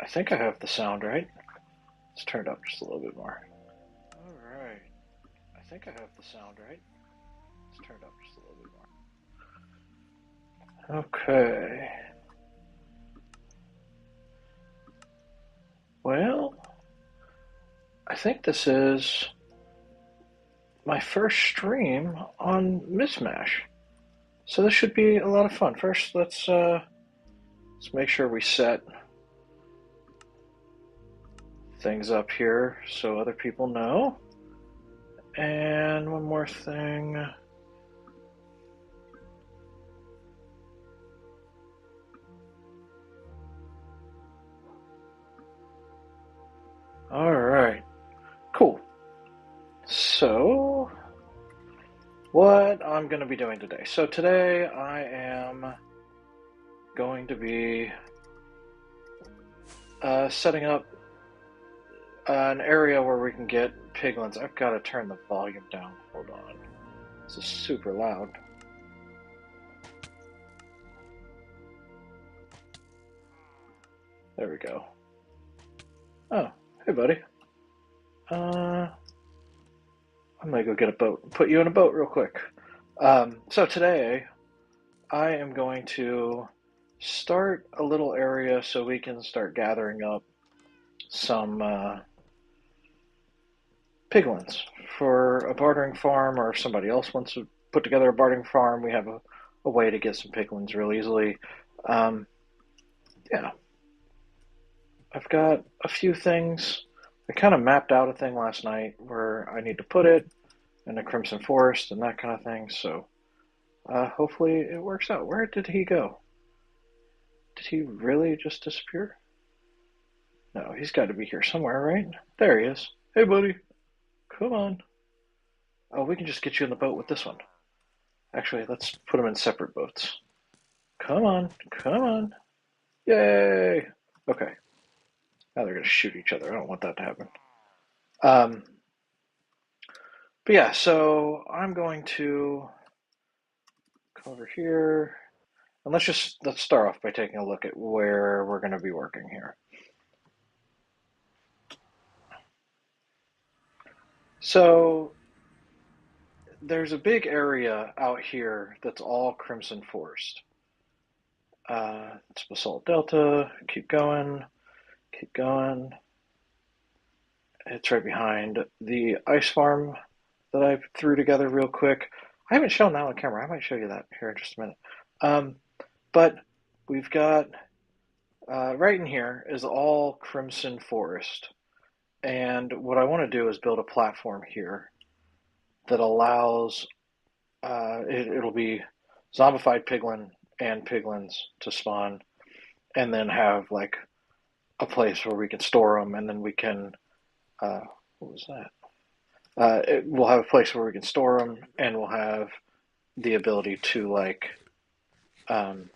I think I have the sound right. Let's turn it up just a little bit more. Alright. I think I have the sound right. Let's turn it up just a little bit more. Okay. Well, I think this is my first stream on Mishmash. So this should be a lot of fun. First, let's make sure we set things up here so other people know. And one more thing. All right, cool. So, what I'm going to be doing today. So today I am going to be setting up an area where we can get piglins. I've got to turn the volume down. Hold on. This is super loud. There we go. Oh, hey buddy. I'm gonna go get a boat. Put you in a boat real quick. So today I am going to start a little area so we can start gathering up some piglins for a bartering farm, or if somebody else wants to put together a bartering farm, we have a way to get some piglins real easily. Um, yeah, I've got a few things. I kind of mapped out a thing last night where I need to put it in the Crimson Forest and that kind of thing, so hopefully it works out. Where did he go? Did he really just disappear? No, he's got to be here somewhere, right? There he is. Hey, buddy. Come on. Oh, we can just get you in the boat with this one. Actually, let's put them in separate boats. Come on. Come on. Yay. Okay. Now they're going to shoot each other. I don't want that to happen. Um, but yeah, so I'm going to come over here. And let's start off by taking a look at where we're going to be working here. So there's a big area out here that's all Crimson Forest. It's Basalt Delta. Keep going. Keep going. It's right behind the ice farm that I threw together real quick. I haven't shown that on camera. I might show you that here in just a minute. But we've got right in here is all Crimson Forest. And what I want to do is build a platform here that allows it'll be zombified piglin and piglins to spawn, and then have like a place where we can store them, and then we can what was that? We'll have a place where we can store them, and we'll have the ability to like um,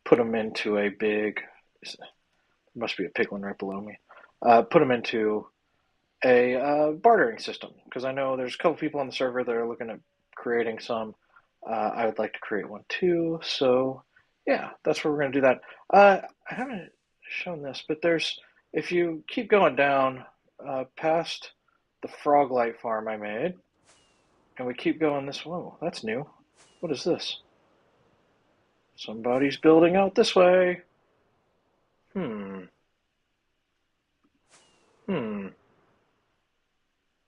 put them into a big. There must be a piglin right below me. Put them into a bartering system, because I know there's a couple people on the server that are looking at creating some. I would like to create one too, so yeah, that's where we're going to do that. I haven't shown this, but there's, if you keep going down past the frog light farm I made, and we keep going this way. Whoa, that's new. What is this? Somebody's building out this way. Hmm. Hmm.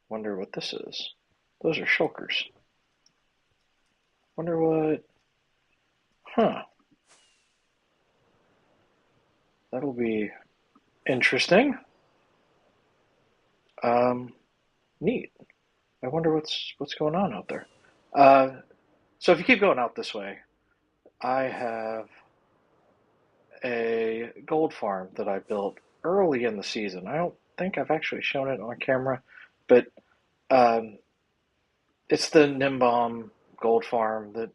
Wonder what this is. Those are shulkers. Wonder what. Huh. That'll be interesting. Um, Neat. I wonder what's going on out there. Uh, so if you keep going out this way, I have a gold farm that I built early in the season. I don't think I've actually shown it on camera, but um, it's the Nimbom gold farm that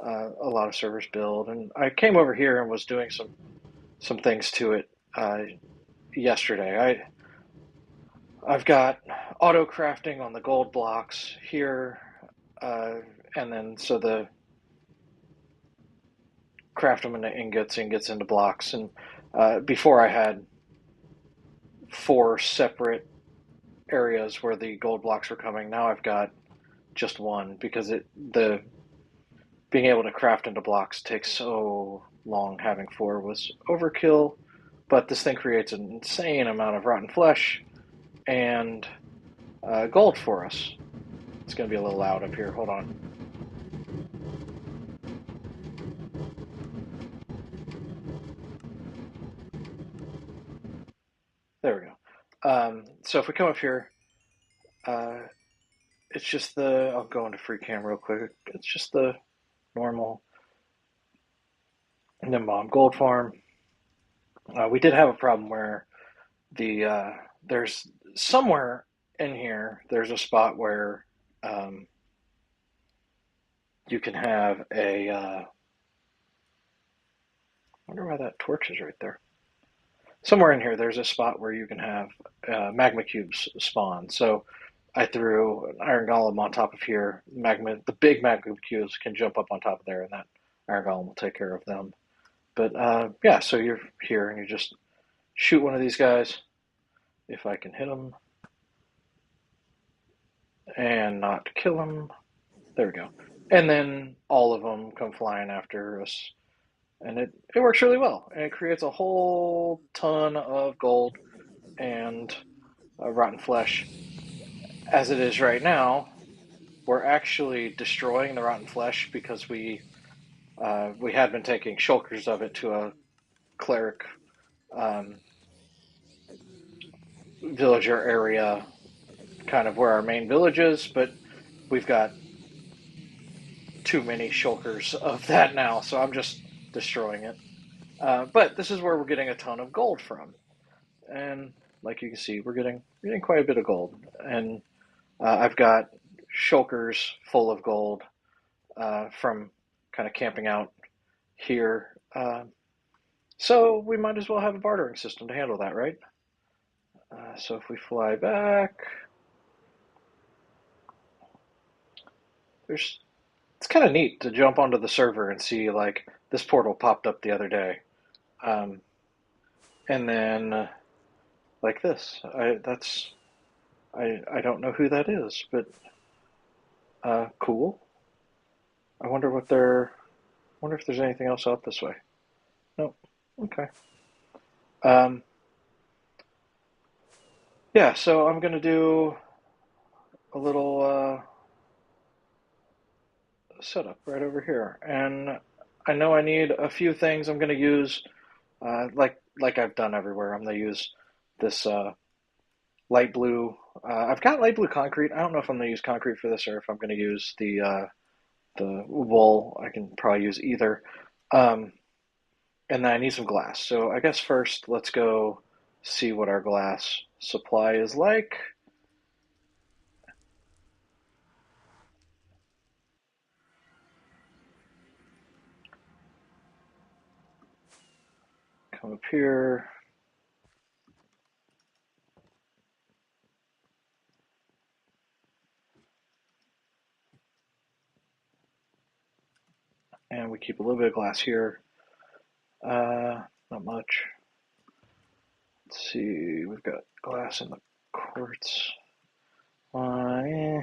a lot of servers build. And I came over here and was doing some things to it yesterday. I've got auto crafting on the gold blocks here, uh, and then so the craft them into ingots into blocks, and Before I had four separate areas where the gold blocks were coming. Now I've got just one because the being able to craft into blocks takes so long. Having four was overkill, but this thing creates an insane amount of rotten flesh and gold for us. It's going to be a little loud up here. Hold on. There we go. So if we come up here, uh, it's just the. I'll go into free cam real quick. It's just the normal Nimbom gold farm. We did have a problem where there's somewhere in here there's a spot where um, you can have a. I wonder why that torch is right there. Somewhere in here there's a spot where you can have magma cubes spawn. So I threw an iron golem on top of here. The big magma cubes can jump up on top of there, and that iron golem will take care of them. But yeah, so you're here and you just shoot one of these guys. If I can hit him and not kill him, there we go. And then all of them come flying after us, and it works really well. And it creates a whole ton of gold and rotten flesh. As it is right now, we're actually destroying the rotten flesh because we had been taking shulkers of it to a cleric um, villager area, kind of where our main village is, but we've got too many shulkers of that now, so I'm just destroying it. But this is where we're getting a ton of gold from, and like you can see, we're getting quite a bit of gold, and I've got shulkers full of gold from kind of camping out here. So we might as well have a bartering system to handle that, right? So if we fly back, there's it's kind of neat to jump onto the server and see like this portal popped up the other day, um, and then like this. I don't know who that is, but cool. I wonder what they're. Wonder if there's anything else out this way. Nope. Okay. Um, yeah. So I'm gonna do a little setup right over here, and I know I need a few things. I'm gonna use like I've done everywhere. I'm gonna use this light blue. I've got light blue concrete. I don't know if I'm gonna use concrete for this or if I'm gonna use the wool. I can probably use either. Um, and then I need some glass. So I guess first let's go see what our glass supply is like. Come up here. And we keep a little bit of glass here. Not much. Let's see, we've got glass in the quartz. Yeah.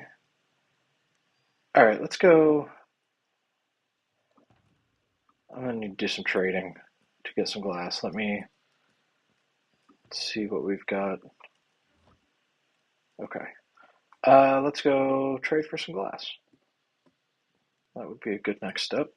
All right, let's go. I'm gonna need to do some trading to get some glass. Let me see what we've got. Okay. Let's go trade for some glass. That would be a good next step.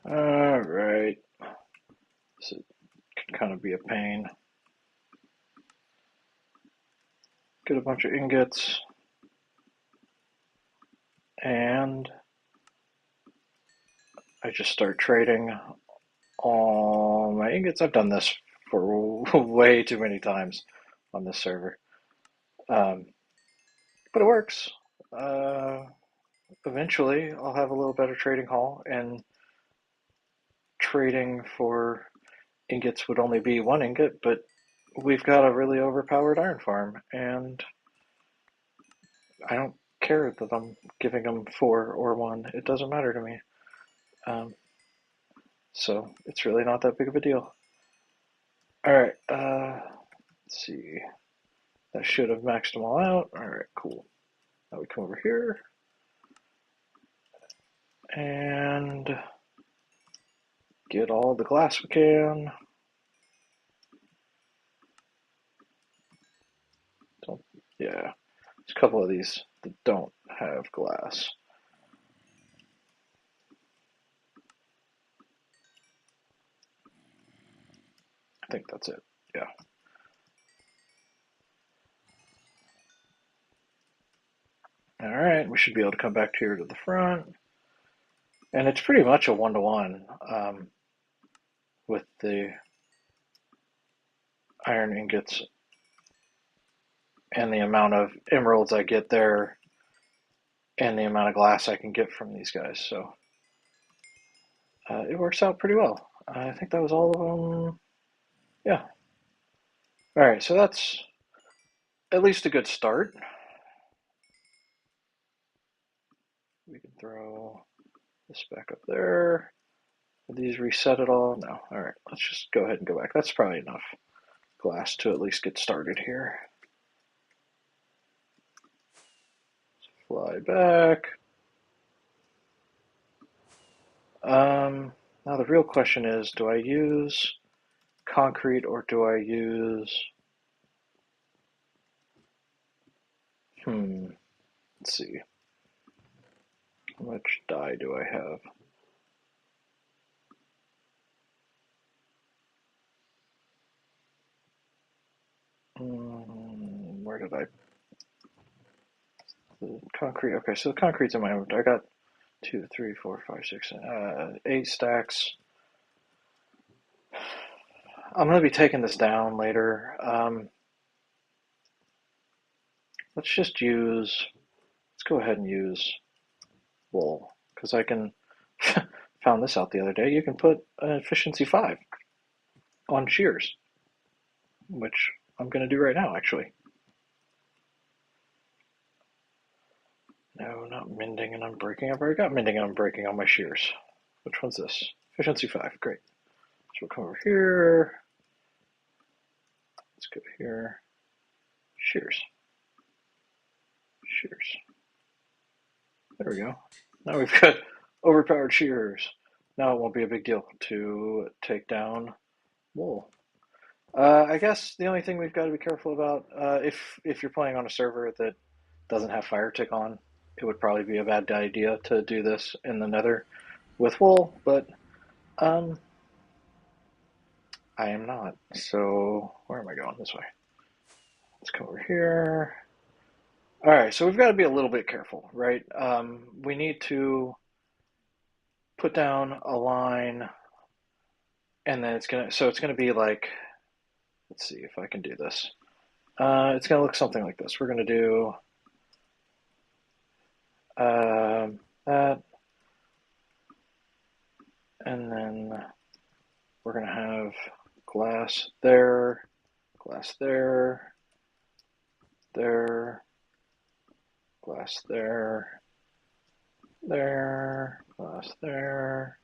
All right. So it can kind of be a pain. Get a bunch of ingots. And I just start trading all my ingots. I've done this for way too many times on this server. Um, but it works. eventually I'll have a little better trading haul, and trading for ingots would only be 1 ingot, but we've got a really overpowered iron farm, and I don't care that I'm giving them 4 or 1. It doesn't matter to me. Um, so it's really not that big of a deal. All right, let's see. That should have maxed them all out. All right, cool. Now we come over here and get all the glass we can. Don't, yeah, there's a couple of these that don't have glass. I think that's it. Yeah. All right, we should be able to come back here to the front. And it's pretty much a 1-to-1 with the iron ingots and the amount of emeralds I get there and the amount of glass I can get from these guys. So it works out pretty well. I think that was all of them. Yeah. All right, so that's at least a good start. We can throw this back up there. Did these reset at all? No. All right, let's just go ahead and go back. That's probably enough glass to at least get started here. Fly back. Now the real question is, do I use concrete or do I use, let's see, how much dye do I have? Where did the concrete, okay, so the concrete's in my inventory. I got 2, 3, 4, 5, 6, 8 stacks. I'm going to be taking this down later. Let's just use, let's go ahead and use wool, because I can, found this out the other day, you can put an efficiency 5 on shears, which I'm going to do right now, actually. No, not mending and unbreaking. I've already got mending and unbreaking on my shears. Which one's this? Efficiency 5. Great. So we'll come over here. Let's go here. Shears. Shears. There we go. Now we've got overpowered shears. Now it won't be a big deal to take down wool. I guess the only thing we've got to be careful about, if you're playing on a server that doesn't have fire tick on, it would probably be a bad idea to do this in the nether with wool, but I am not. So where am I going? This way. Let's come over here. All right, so we've got to be a little bit careful, right? We need to put down a line, and then it's gonna be like, let's see if I can do this. It's gonna look something like this. We're gonna do that, and then we're gonna have glass there, glass there, there, glass there, there, glass there,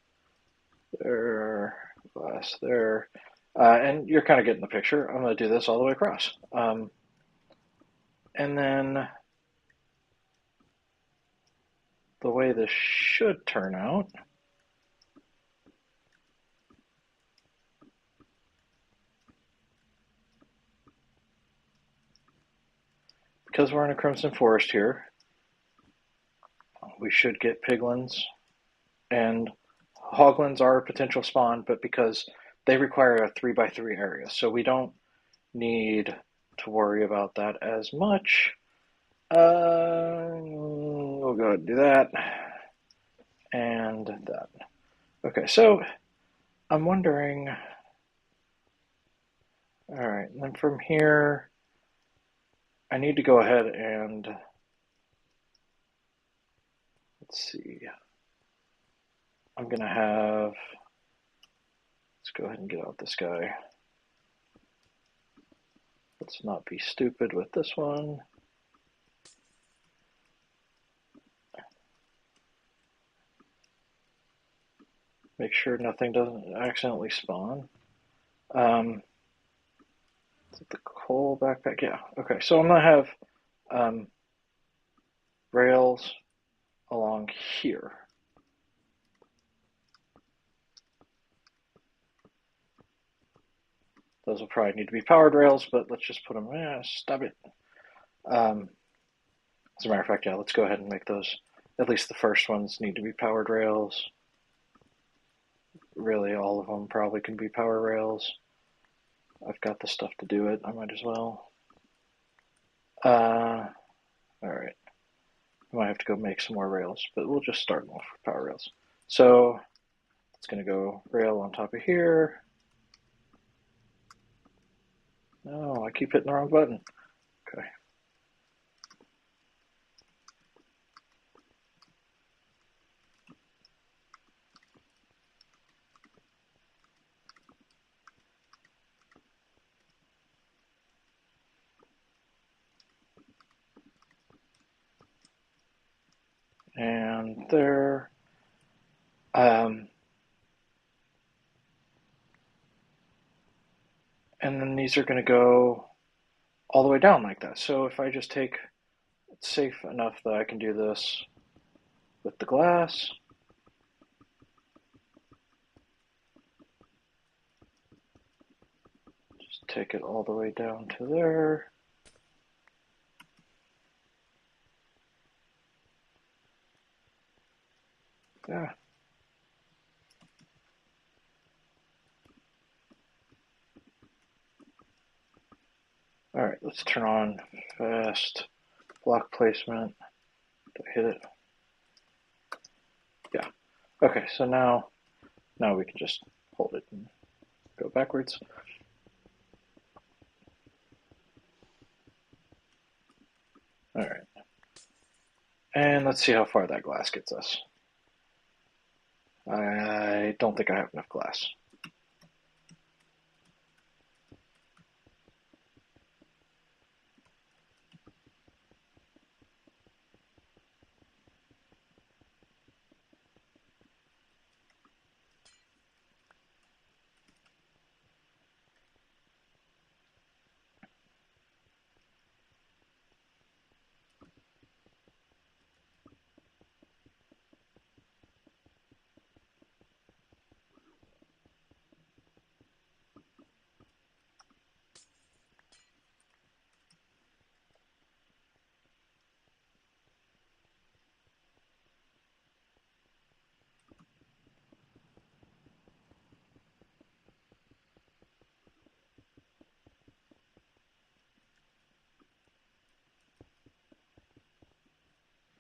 there, glass there. And you're kind of getting the picture. I'm going to do this all the way across. And then the way this should turn out, because we're in a crimson forest here, we should get piglins, and hoglins are a potential spawn, but because they require a 3x3 area, so we don't need to worry about that as much. We'll go ahead and do that and that. Okay, so I'm wondering, all right, and then from here, I need to go ahead and let's see. I'm gonna have, let's go ahead and get out this guy. Let's not be stupid with this one. Make sure nothing doesn't accidentally spawn. Is it the coal backpack? Yeah, okay. So I'm gonna have rails along here. Those will probably need to be powered rails, but let's just put them, stop it. As a matter of fact, yeah, let's go ahead and make those, at least the first ones need to be powered rails. Really, all of them probably can be power rails. I've got the stuff to do it, I might as well. Alright. I might have to go make some more rails, but we'll just start them off with power rails. So it's going to go rail on top of here. No, I keep hitting the wrong button. Okay. And there. And then these are going to go all the way down like that. So if I just take, it's safe enough that I can do this with the glass. Just take it all the way down to there. Yeah. All right, let's turn on fast block placement. Did I hit it? Yeah. Okay, so now we can just hold it and go backwards. All right. And let's see how far that glass gets us. I don't think I have enough glass.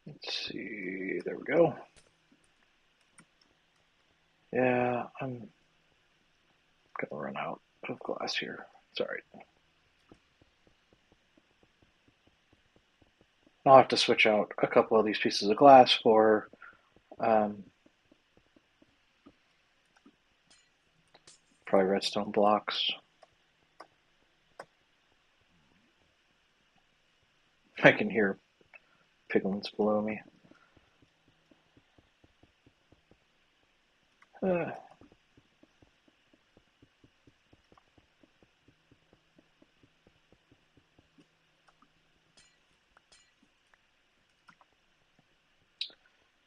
Let's see, there we go. Yeah, I'm gonna run out of glass here. It's all right. I'll have to switch out a couple of these pieces of glass for probably redstone blocks. I can hear piglins below me. Uh, you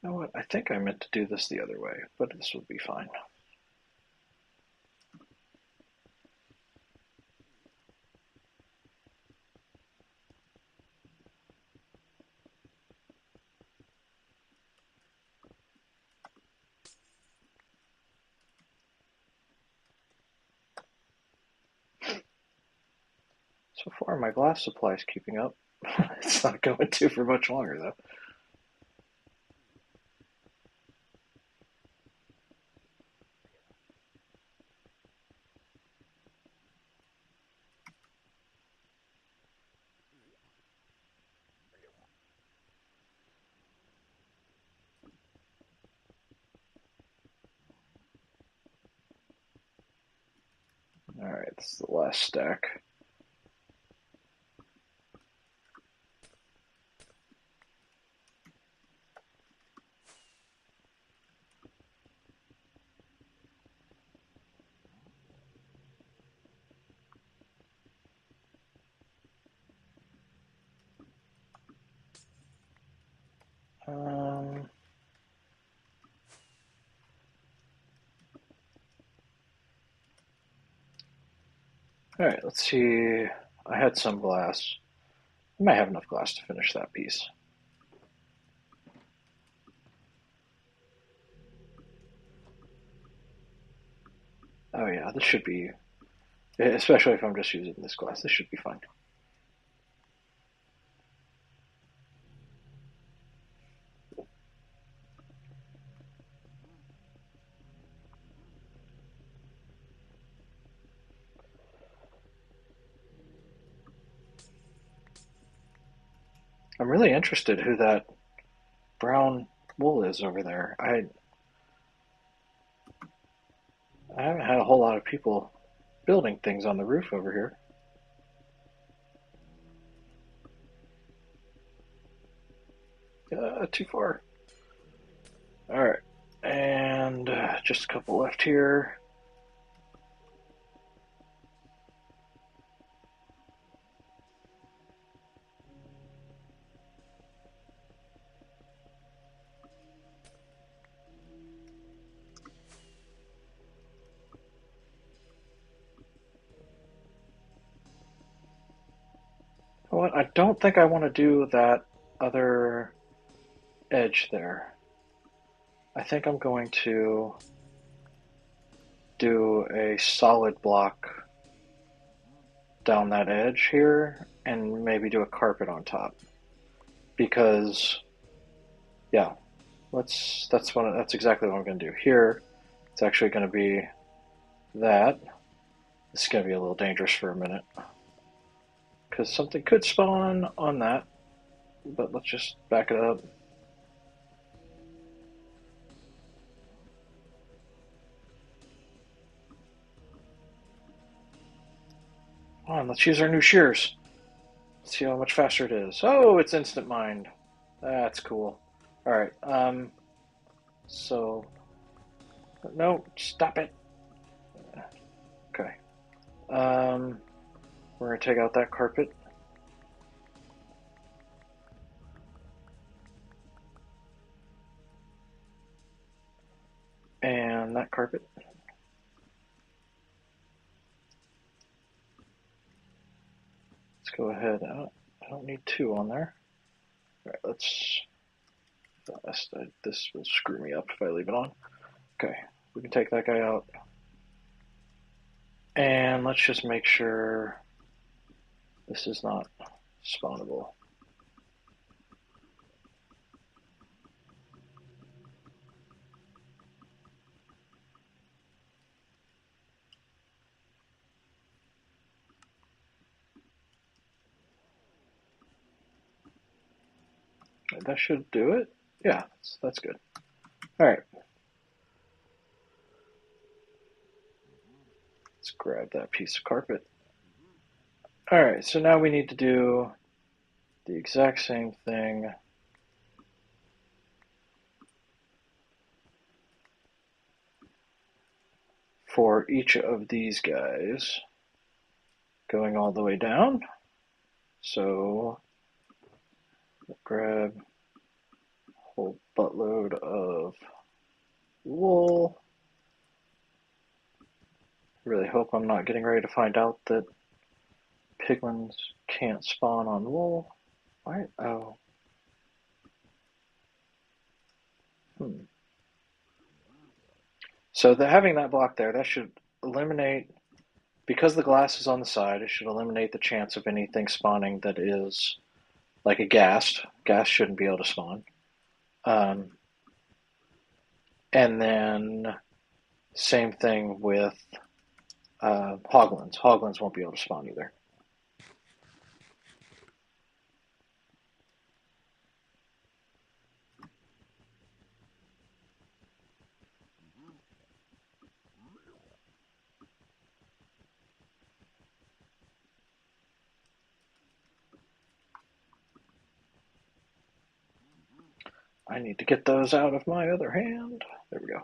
know what? I think I meant to do this the other way, but this will be fine. So far, my glass supply is keeping up. It's not going to for much longer, though. Alright, this is the last stack. Alright, let's see. I had some glass. I might have enough glass to finish that piece. Oh yeah, this should be, especially if I'm just using this glass, this should be fine. I'm really interested who that brown wool is over there. I haven't had a whole lot of people building things on the roof over here. Too far. Alright, and just a couple left here. You know what? I don't think I want to do that other edge there. I think I'm going to do a solid block down that edge here and maybe do a carpet on top. Because yeah, that's exactly what I'm going to do. Here it's actually going to be that. This is going to be a little dangerous for a minute. Because something could spawn on that. But let's just back it up. Come on, let's use our new shears. Let's see how much faster it is. Oh, it's instant mined. That's cool. Alright, so... No, stop it. Okay. We're going to take out that carpet. And that carpet. Let's go ahead. I don't need two on there. Alright, let's... This will screw me up if I leave it on. Okay, we can take that guy out. And let's just make sure this is not spawnable. That should do it. Yeah, that's good. All right. Let's grab that piece of carpet. All right, so now we need to do the exact same thing for each of these guys going all the way down. So grab a whole buttload of wool. Really hope I'm not getting ready to find out that piglins can't spawn on wool. Why? Oh. So having that block there, that should eliminate, because the glass is on the side, it should eliminate the chance of anything spawning that is like a ghast. Ghast shouldn't be able to spawn. And then same thing with hoglins. Hoglins won't be able to spawn either. I need to get those out of my other hand. There we go.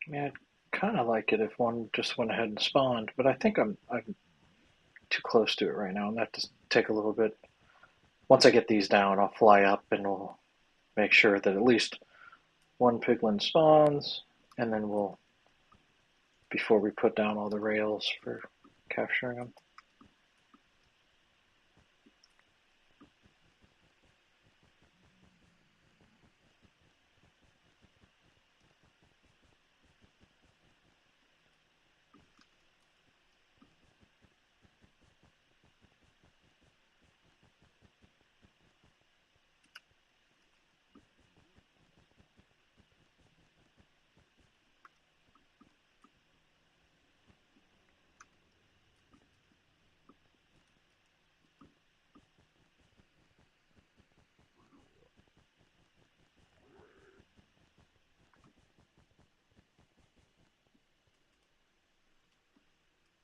I mean, I'd kind of like it if one just went ahead and spawned, but I think I'm too close to it right now, and that does take a little bit. Once I get these down, I'll fly up and we'll make sure that at least one piglin spawns, and then we'll, before we put down all the rails for capturing them.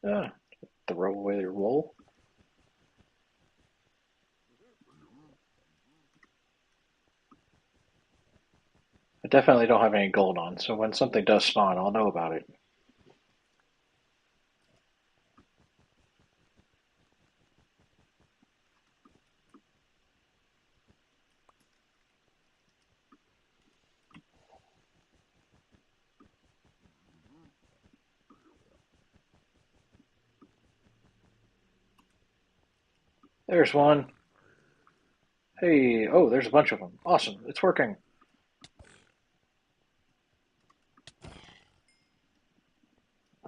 Ah, throw away the roll. I definitely don't have any gold on, so when something does spawn, I'll know about it. There's one. Hey, oh, there's a bunch of them. Awesome, it's working.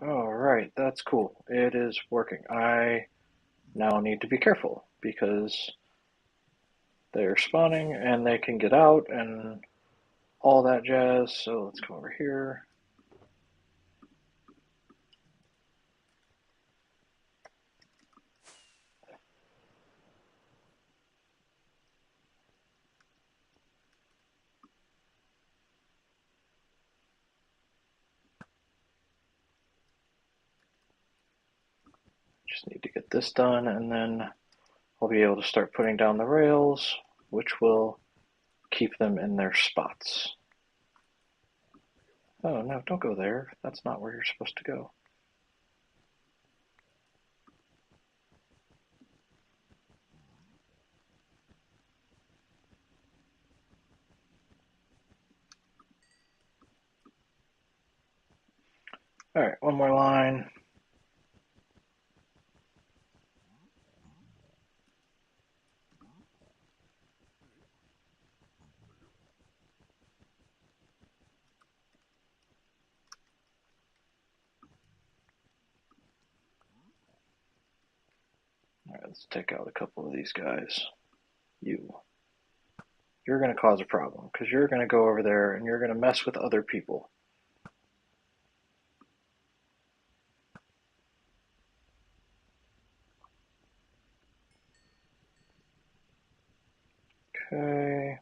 All right, that's cool. It is working. I now need to be careful because they're spawning and they can get out and all that jazz. So let's go over here. Just need to get this done and then I'll be able to start putting down the rails, which will keep them in their spots. Oh no, don't go there. That's not where you're supposed to go. All right, one more line. All right, let's take out a couple of these guys. You're going to cause a problem because you're going to go over there and you're going to mess with other people. Okay.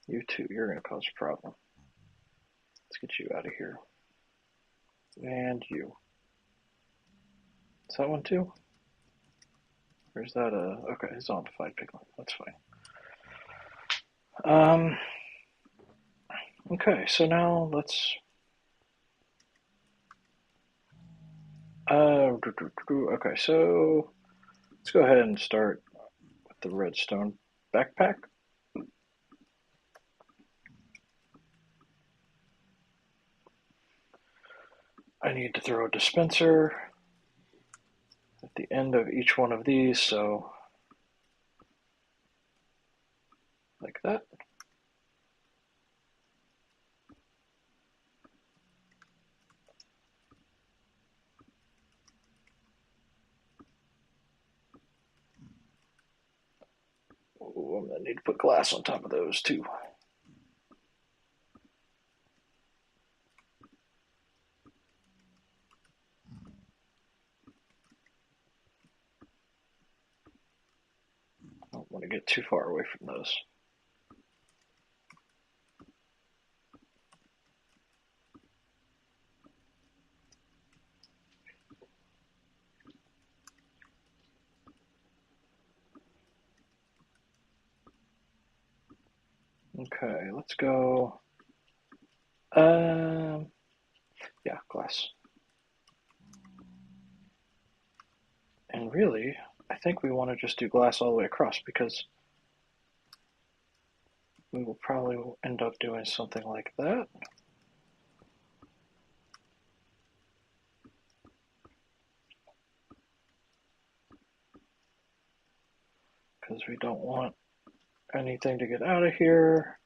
You too, you're going to cause a problem. Let's get you out of here. And you. Is that one too? Or is that a... Okay, it's zombified piglin. That's fine. Okay, so now let's... Okay, so let's go ahead and start with the redstone backpack. I need to throw a dispenser at the end of each one of these, so like that. Ooh, I'm gonna need to put glass on top of those too. I don't want to get too far away from those. Okay, let's go. Yeah, glass. And really, I think we want to just do glass all the way across because we will probably end up doing something like that. Because we don't want anything to get out of here.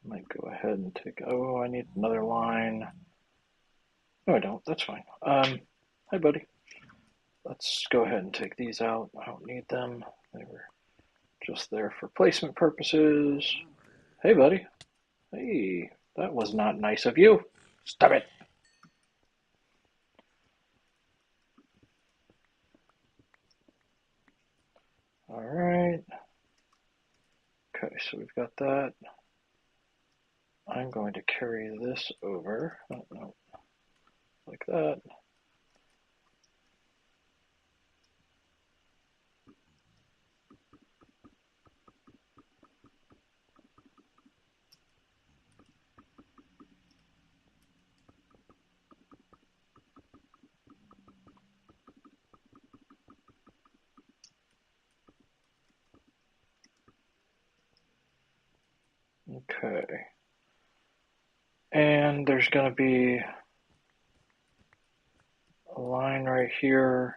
Might go ahead and take. Oh, I need another line. No, I don't. That's fine. Hi, buddy. Let's go ahead and take these out. I don't need them. They were just there for placement purposes. Hey, buddy. Hey, that was not nice of you. Stop it. All right. Okay, so we've got that. I'm going to carry this over. Oh, no, like that. Okay. And there's going to be a line right here.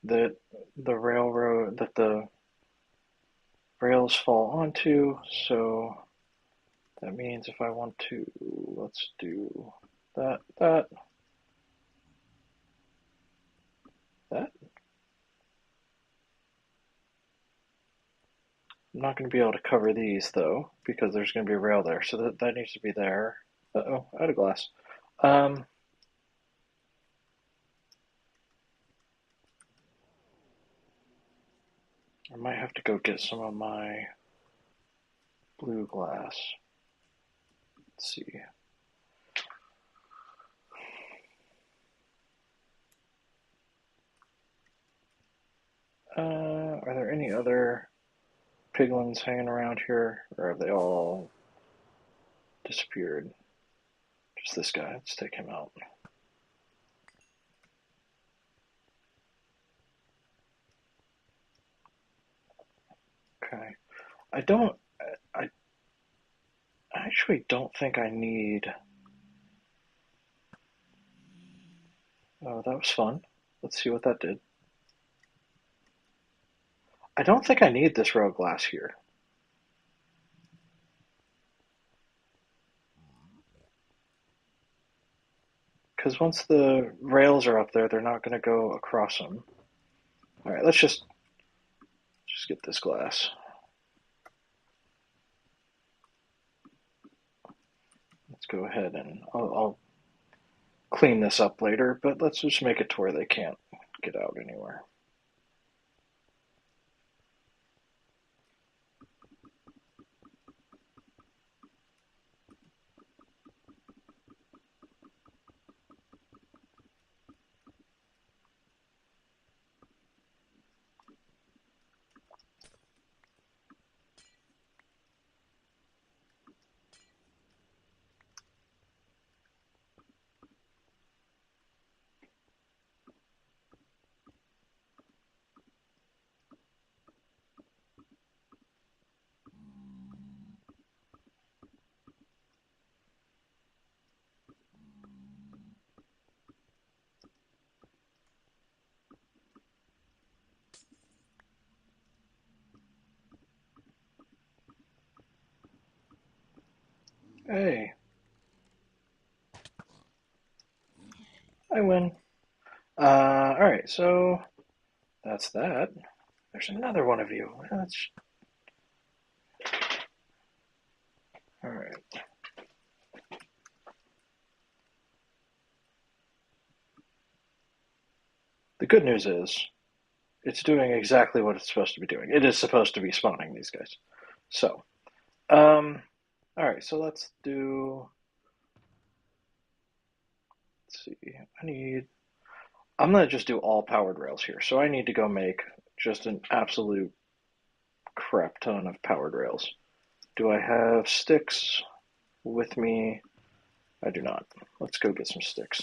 That the railroad, that the rails fall onto. So that means if I want to, let's do that, that. I'm not going to be able to cover these though, because there's going to be a rail there. So that needs to be there. Uh-oh, out of glass. I might have to go get some of my blue glass. Let's see. Are there any other piglins hanging around here, or have they all disappeared? Just this guy. Let's take him out. Okay. I don't. I actually don't think I need. Oh, that was fun. Let's see what that did. I don't think I need this row of glass here. Because once the rails are up there, they're not going to go across them. All right, let's just get this glass. Let's go ahead and I'll clean this up later, but let's just make it to where they can't get out anywhere. Hey, I win. Alright, so that's that. There's another one of you. That's alright. The good news is it's doing exactly what it's supposed to be doing. It is supposed to be spawning these guys. So, alright, so let's do. Let's see. I'm gonna just do all powered rails here. So I need to go make just an absolute crap ton of powered rails. Do I have sticks with me? I do not. Let's go get some sticks.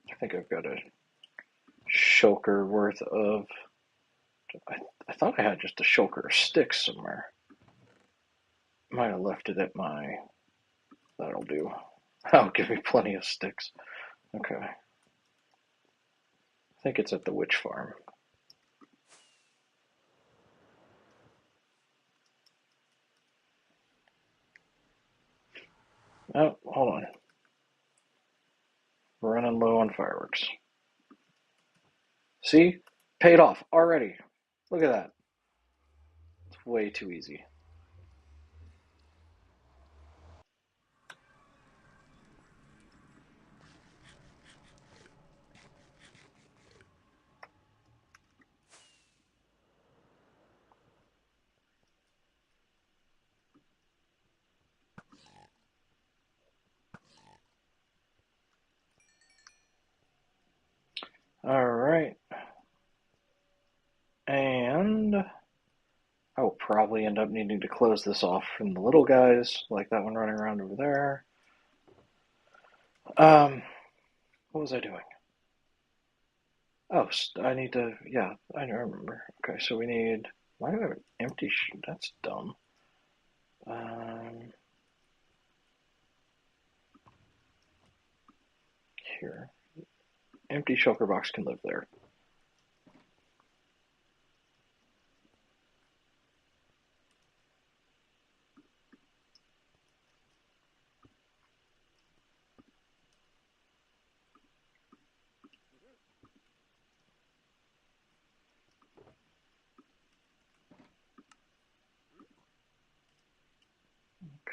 I think I've got a shulker worth of. I thought I had just a shulker of sticks somewhere. Might have left it at my. That'll do. That'll give me plenty of sticks. Okay. I think it's at the witch farm. Oh, hold on. We're running low on fireworks. See? Paid off already. Look at that. It's way too easy. Alright. And I will probably end up needing to close this off from the little guys, like that one running around over there. What was I doing? Oh, I need to. Yeah, I remember. Okay, so we need. Why do I have an empty? That's dumb. Um, Here, empty shulker box can live there.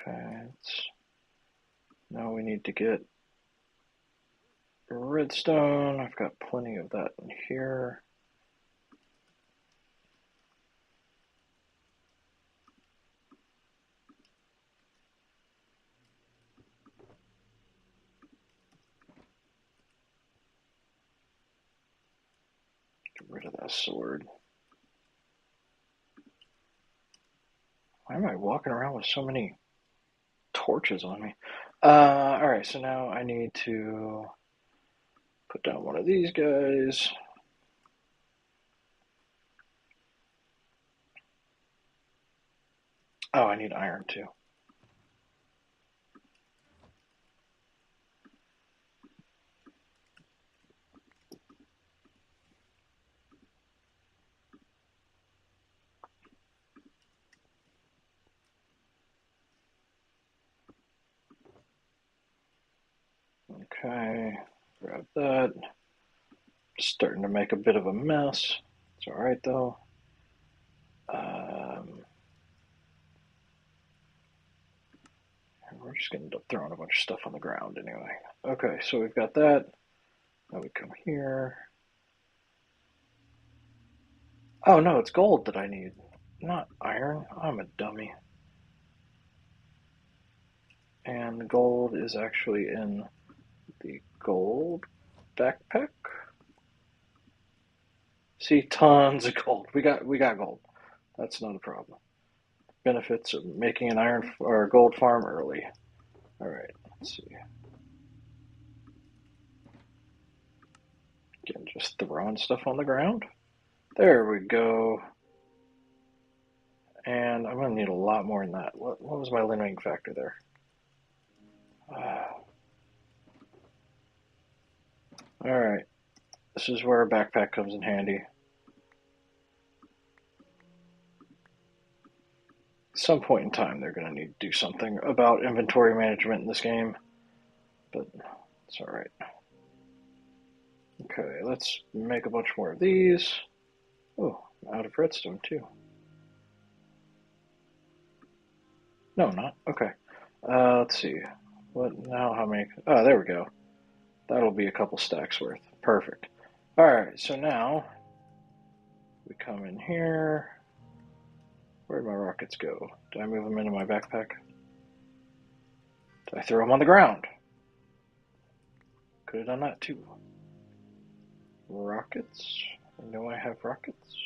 Okay, now we need to get redstone. I've got plenty of that in here. Get rid of that sword. Why am I walking around with so many torches on me? Alright, so now I need to put down one of these guys. Oh, I need iron too. Okay, grab that. Starting to make a bit of a mess. It's alright though. We're just going to end up throwing a bunch of stuff on the ground anyway. Okay, so we've got that. Now we come here. Oh no, it's gold that I need, not iron. I'm a dummy. And the gold is actually in the gold backpack. See, tons of gold. We got gold. That's not a problem. Benefits of making an iron or gold farm early. All right, let's see. Again, just throwing stuff on the ground. There we go. And I'm going to need a lot more than that. What was my limiting factor there? Alright. This is where a backpack comes in handy. At some point in time, they're going to need to do something about inventory management in this game. But it's alright. Okay, let's make a bunch more of these. Oh, I'm out of redstone too. No, I'm not. Okay. Let's see. What now? How many? Oh, there we go. That'll be a couple stacks worth. Perfect. Alright, so now we come in here. Where'd my rockets go? Did I move them into my backpack? Did I throw them on the ground? Could have done that too. Rockets. I know I have rockets.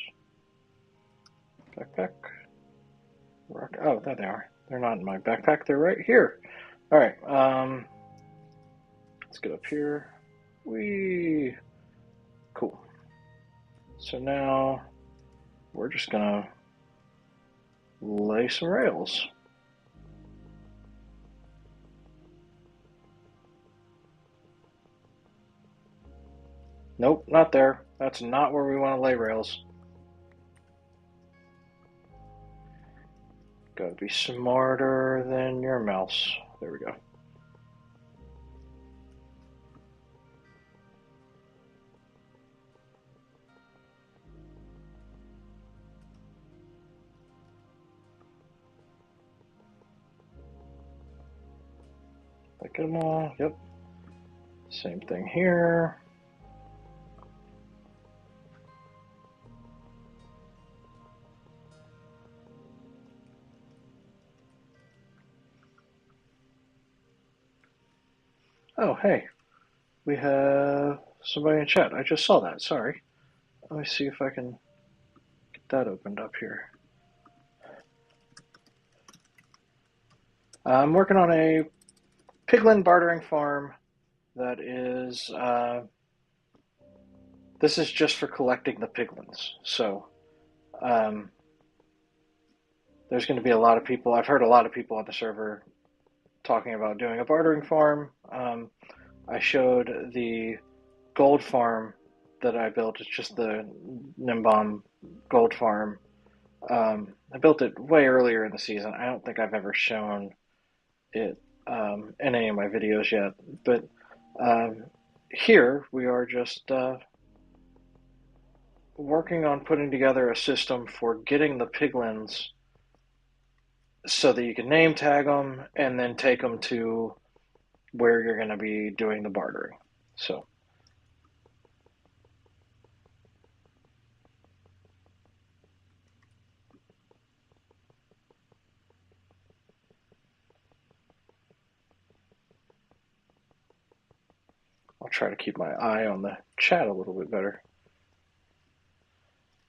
Backpack. Oh, there they are. They're not in my backpack. They're right here. All right. Let's get up here. Whee! Cool. So now we're just gonna lay some rails. Nope, not there. That's not where we want to lay rails. Gotta be smarter than your mouse. There we go. Look at them all. Yep. Same thing here. Oh, hey. We have somebody in chat. I just saw that. Sorry. Let me see if I can get that opened up here. I'm working on a piglin bartering farm that is, this is just for collecting the piglins. So, there's going to be a lot of people. I've heard a lot of people on the server talking about doing a bartering farm. I showed the gold farm that I built. It's just the Nimbom gold farm. I built it way earlier in the season. I don't think I've ever shown it in any of my videos yet. But here we are just working on putting together a system for getting the piglins so that you can name tag them and then take them to where you're going to be doing the bartering. So I'll try to keep my eye on the chat a little bit better.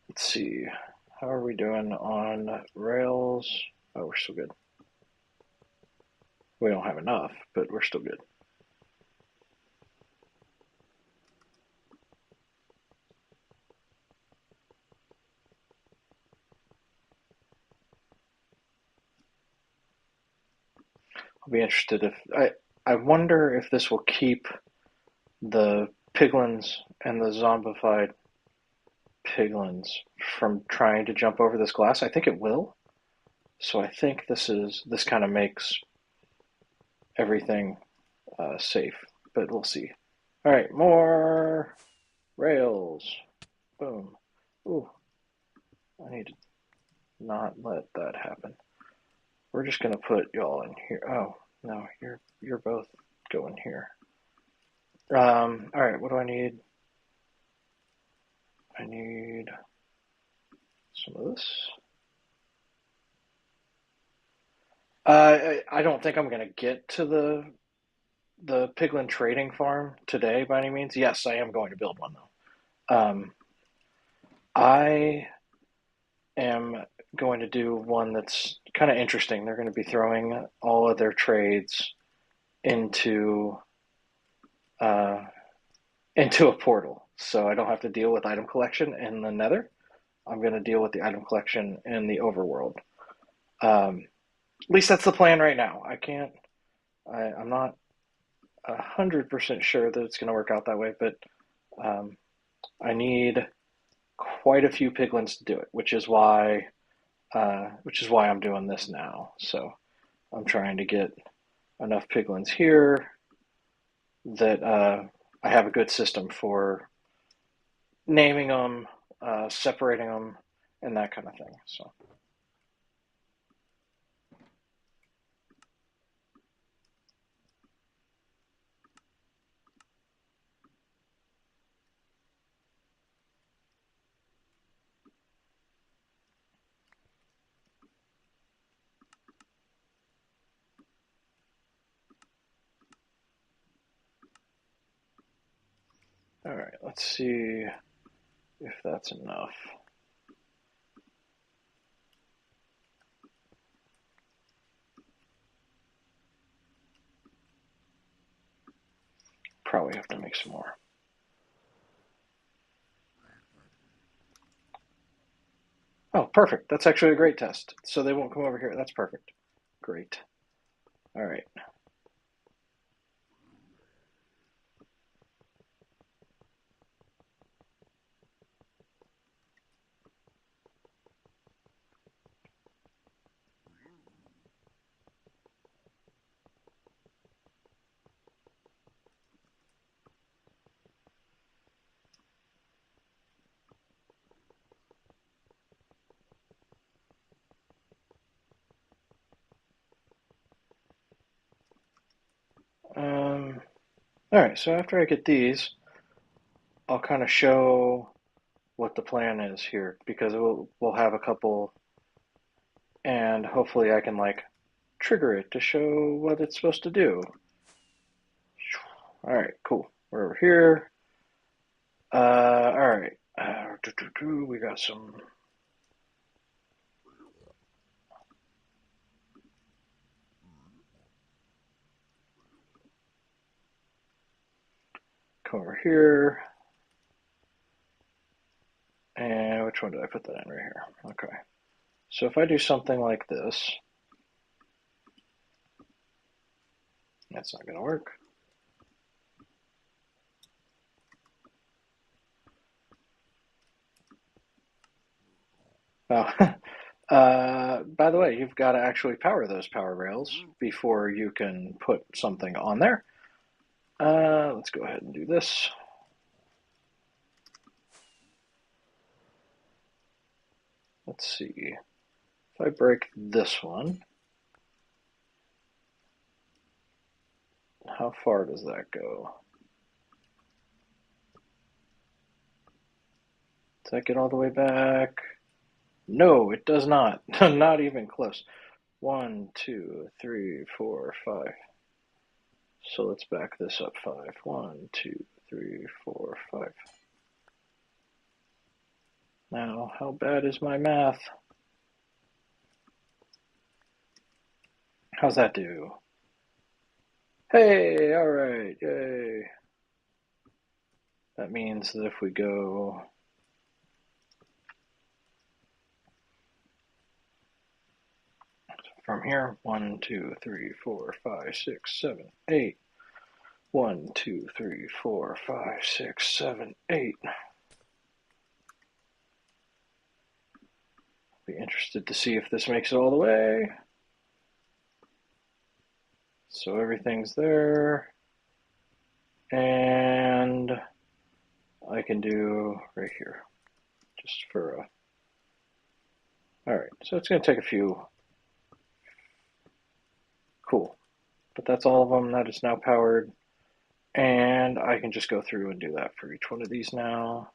Let's see. How are we doing on rails? Oh, we're still good. We don't have enough, but we're still good. I'll be interested if I wonder if this will keep the piglins and the zombified piglins from trying to jump over this glass. I think it will. So I think this kind of makes everything safe, but we'll see. All right, more rails. Boom. Ooh, I need to not let that happen. We're just gonna put y'all in here. Oh no, you're both going here. All right, what do I need? I need some of this. I don't think I'm gonna get to the piglin trading farm today by any means. Yes, I am going to build one though. I am going to do one that's kind of interesting. They're going to be throwing all of their trades into a portal. so I don't have to deal with item collection in the nether. I'm going to deal with the item collection in the overworld. At least that's the plan right now. I'm not 100% sure that it's going to work out that way, but um, I need quite a few piglins to do it, which is why I'm doing this now. So I'm trying to get enough piglins here that I have a good system for naming them, separating them, and that kind of thing. So, all right, let's see if that's enough. Probably have to make some more. Oh, perfect. That's actually a great test. So they won't come over here. That's perfect. Great. All right. Um, all right. So after I get these, I'll kind of show what the plan is here because we'll have a couple, and hopefully I can like trigger it to show what it's supposed to do. All right, cool. We're over here. All right. We got some. Come over here. And which one did I put that in right here? Okay. So if I do something like this, that's not going to work. Oh, by the way, you've got to actually power those power rails before you can put something on there. Let's go ahead and do this. Let's see. If I break this one, how far does that go? Does that get all the way back? No, it does not. Not even close. 1, 2, 3, 4, 5. So let's back this up 5. 1, 2, 3, 4, 5. Now, how bad is my math? How's that do? Hey, all right, yay. That means that if we go from here, 1, 2, 3, 4, 5, 6, 7, 8. 1, 2, 3, 4, 5, 6, 7, 8. Be interested to see if this makes it all the way. So everything's there. And I can do right here, just for a. All right, so it's going to take a few. Cool. But that's all of them. That is now powered. And I can just go through and do that for each one of these now.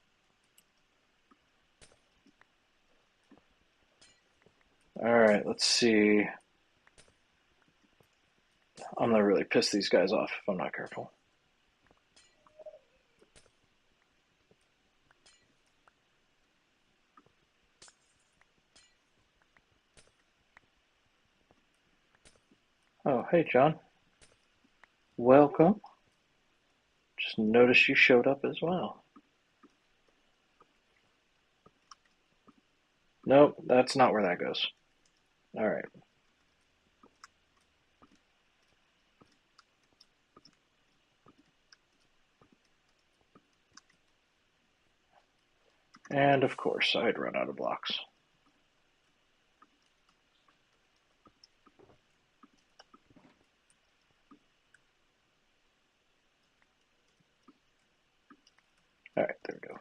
All right, let's see. I'm going to really piss these guys off if I'm not careful. Oh, hey, John. Welcome. Just noticed you showed up as well. Nope, that's not where that goes. All right. And of course, I'd run out of blocks. All right, there we go.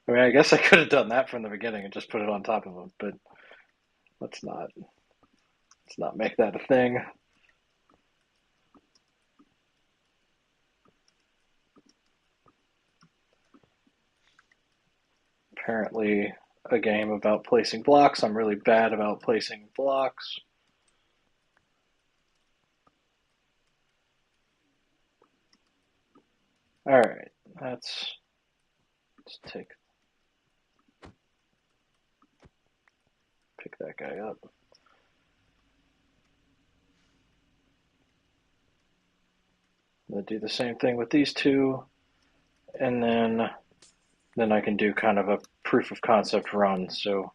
I mean, I guess I could have done that from the beginning and just put it on top of them, but let's not make that a thing. Apparently, a game about placing blocks. I'm really bad about placing blocks. All right, let's pick that guy up. I'm gonna do the same thing with these two, and then I can do kind of a proof of concept run, so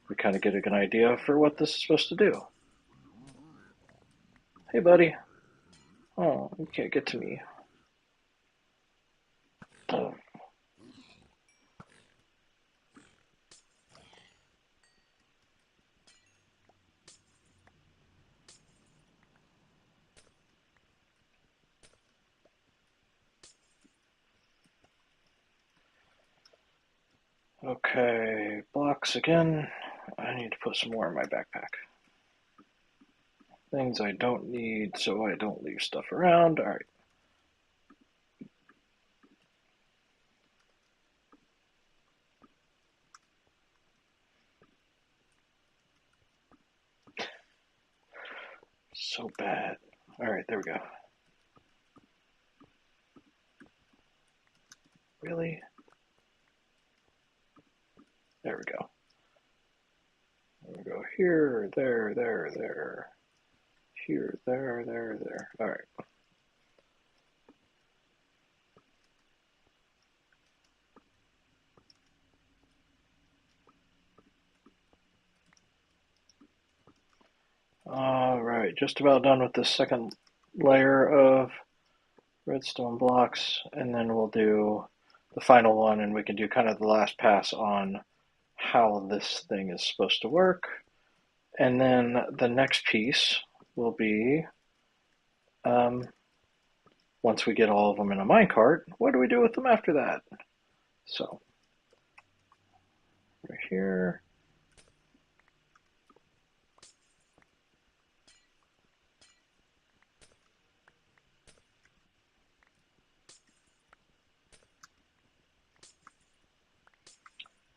we kind of get a good idea for what this is supposed to do. Hey, buddy. Oh, you can't get to me. Oh. Okay, blocks again. I need to put some more in my backpack. Things I don't need so I don't leave stuff around. All right. So bad. All right, there we go. Really? There we go. There we go. Here, there, there. Here, there. All right. All right, just about done with the second layer of redstone blocks, and then we'll do the final one, and we can do kind of the last pass on how this thing is supposed to work. And then the next piece will be, once we get all of them in a minecart, what do we do with them after that? So, right here.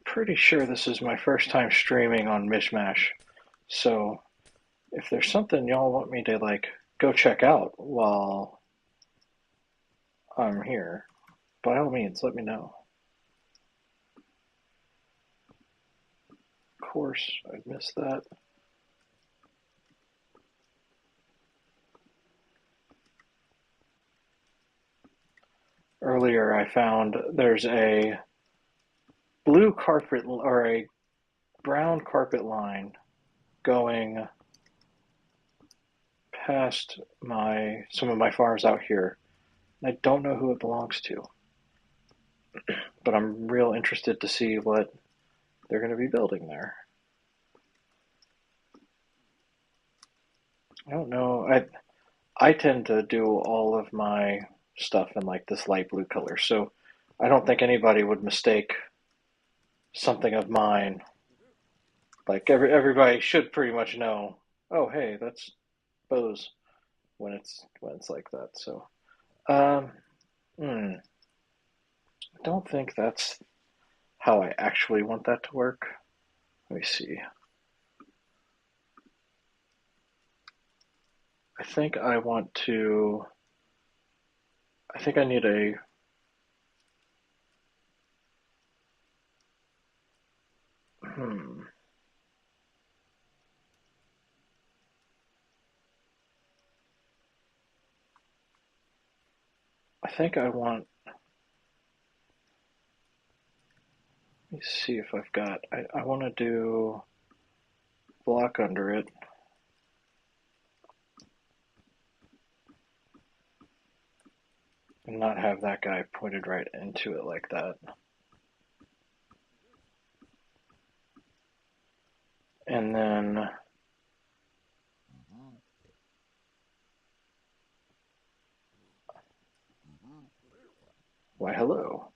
Pretty sure this is my first time streaming on Mishmash, so if there's something y'all want me to like go check out while I'm here, by all means, let me know. Of course, I missed that. Earlier, I found there's a blue carpet or a brown carpet line going past some of my farms out here. I don't know who it belongs to, but I'm real interested to see what they're going to be building there. I don't know. I tend to do all of my stuff in like this light blue color, so I don't think anybody would mistake something of mine. Like everybody should pretty much know. Oh, hey, that's Bose when it's like that. So, um, I don't think that's how I actually want that to work. Let me see. I think I want to. I think I need a. Hmm. I think I want. Let me see if I've got. I want to do block under it. And not have that guy pointed right into it like that. And then why hello.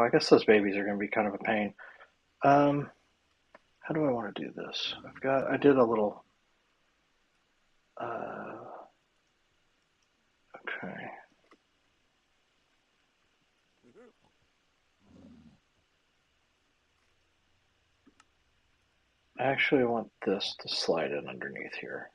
I guess those babies are going to be kind of a pain. Um, how do I want to do this? I did a little, okay. I actually want this to slide in underneath here.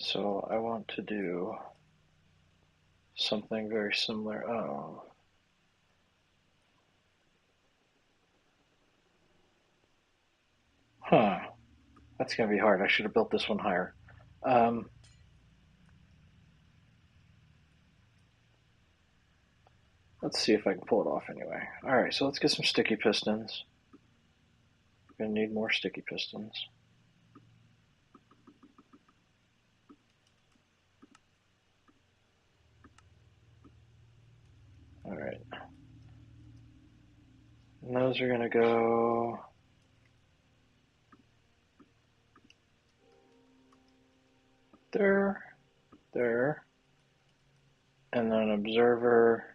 So I want to do something very similar. Oh, huh. That's going to be hard. I should have built this one higher. Um, let's see if I can pull it off anyway. All right, so let's get some sticky pistons. We're going to need more sticky pistons. All right. And those are going to go there, there, and then observer.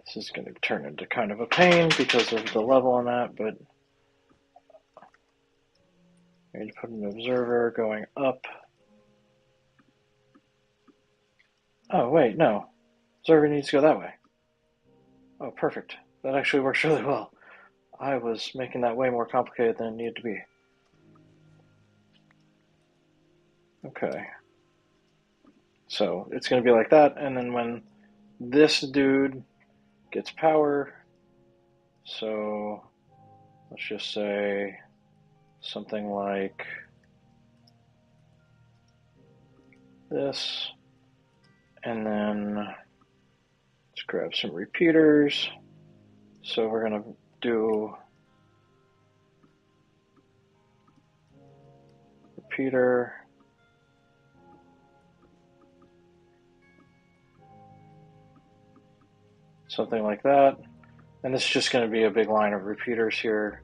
This is going to turn into kind of a pain because of the level on that, but I need to put an observer going up. Oh, wait, no. Observer needs to go that way. Oh, perfect. That actually works really well. I was making that way more complicated than it needed to be. Okay. So it's going to be like that, and then when this dude gets power, so let's just say something like this, and then let's grab some repeaters. So we're going to do repeater, something like that. And this is just going to be a big line of repeaters here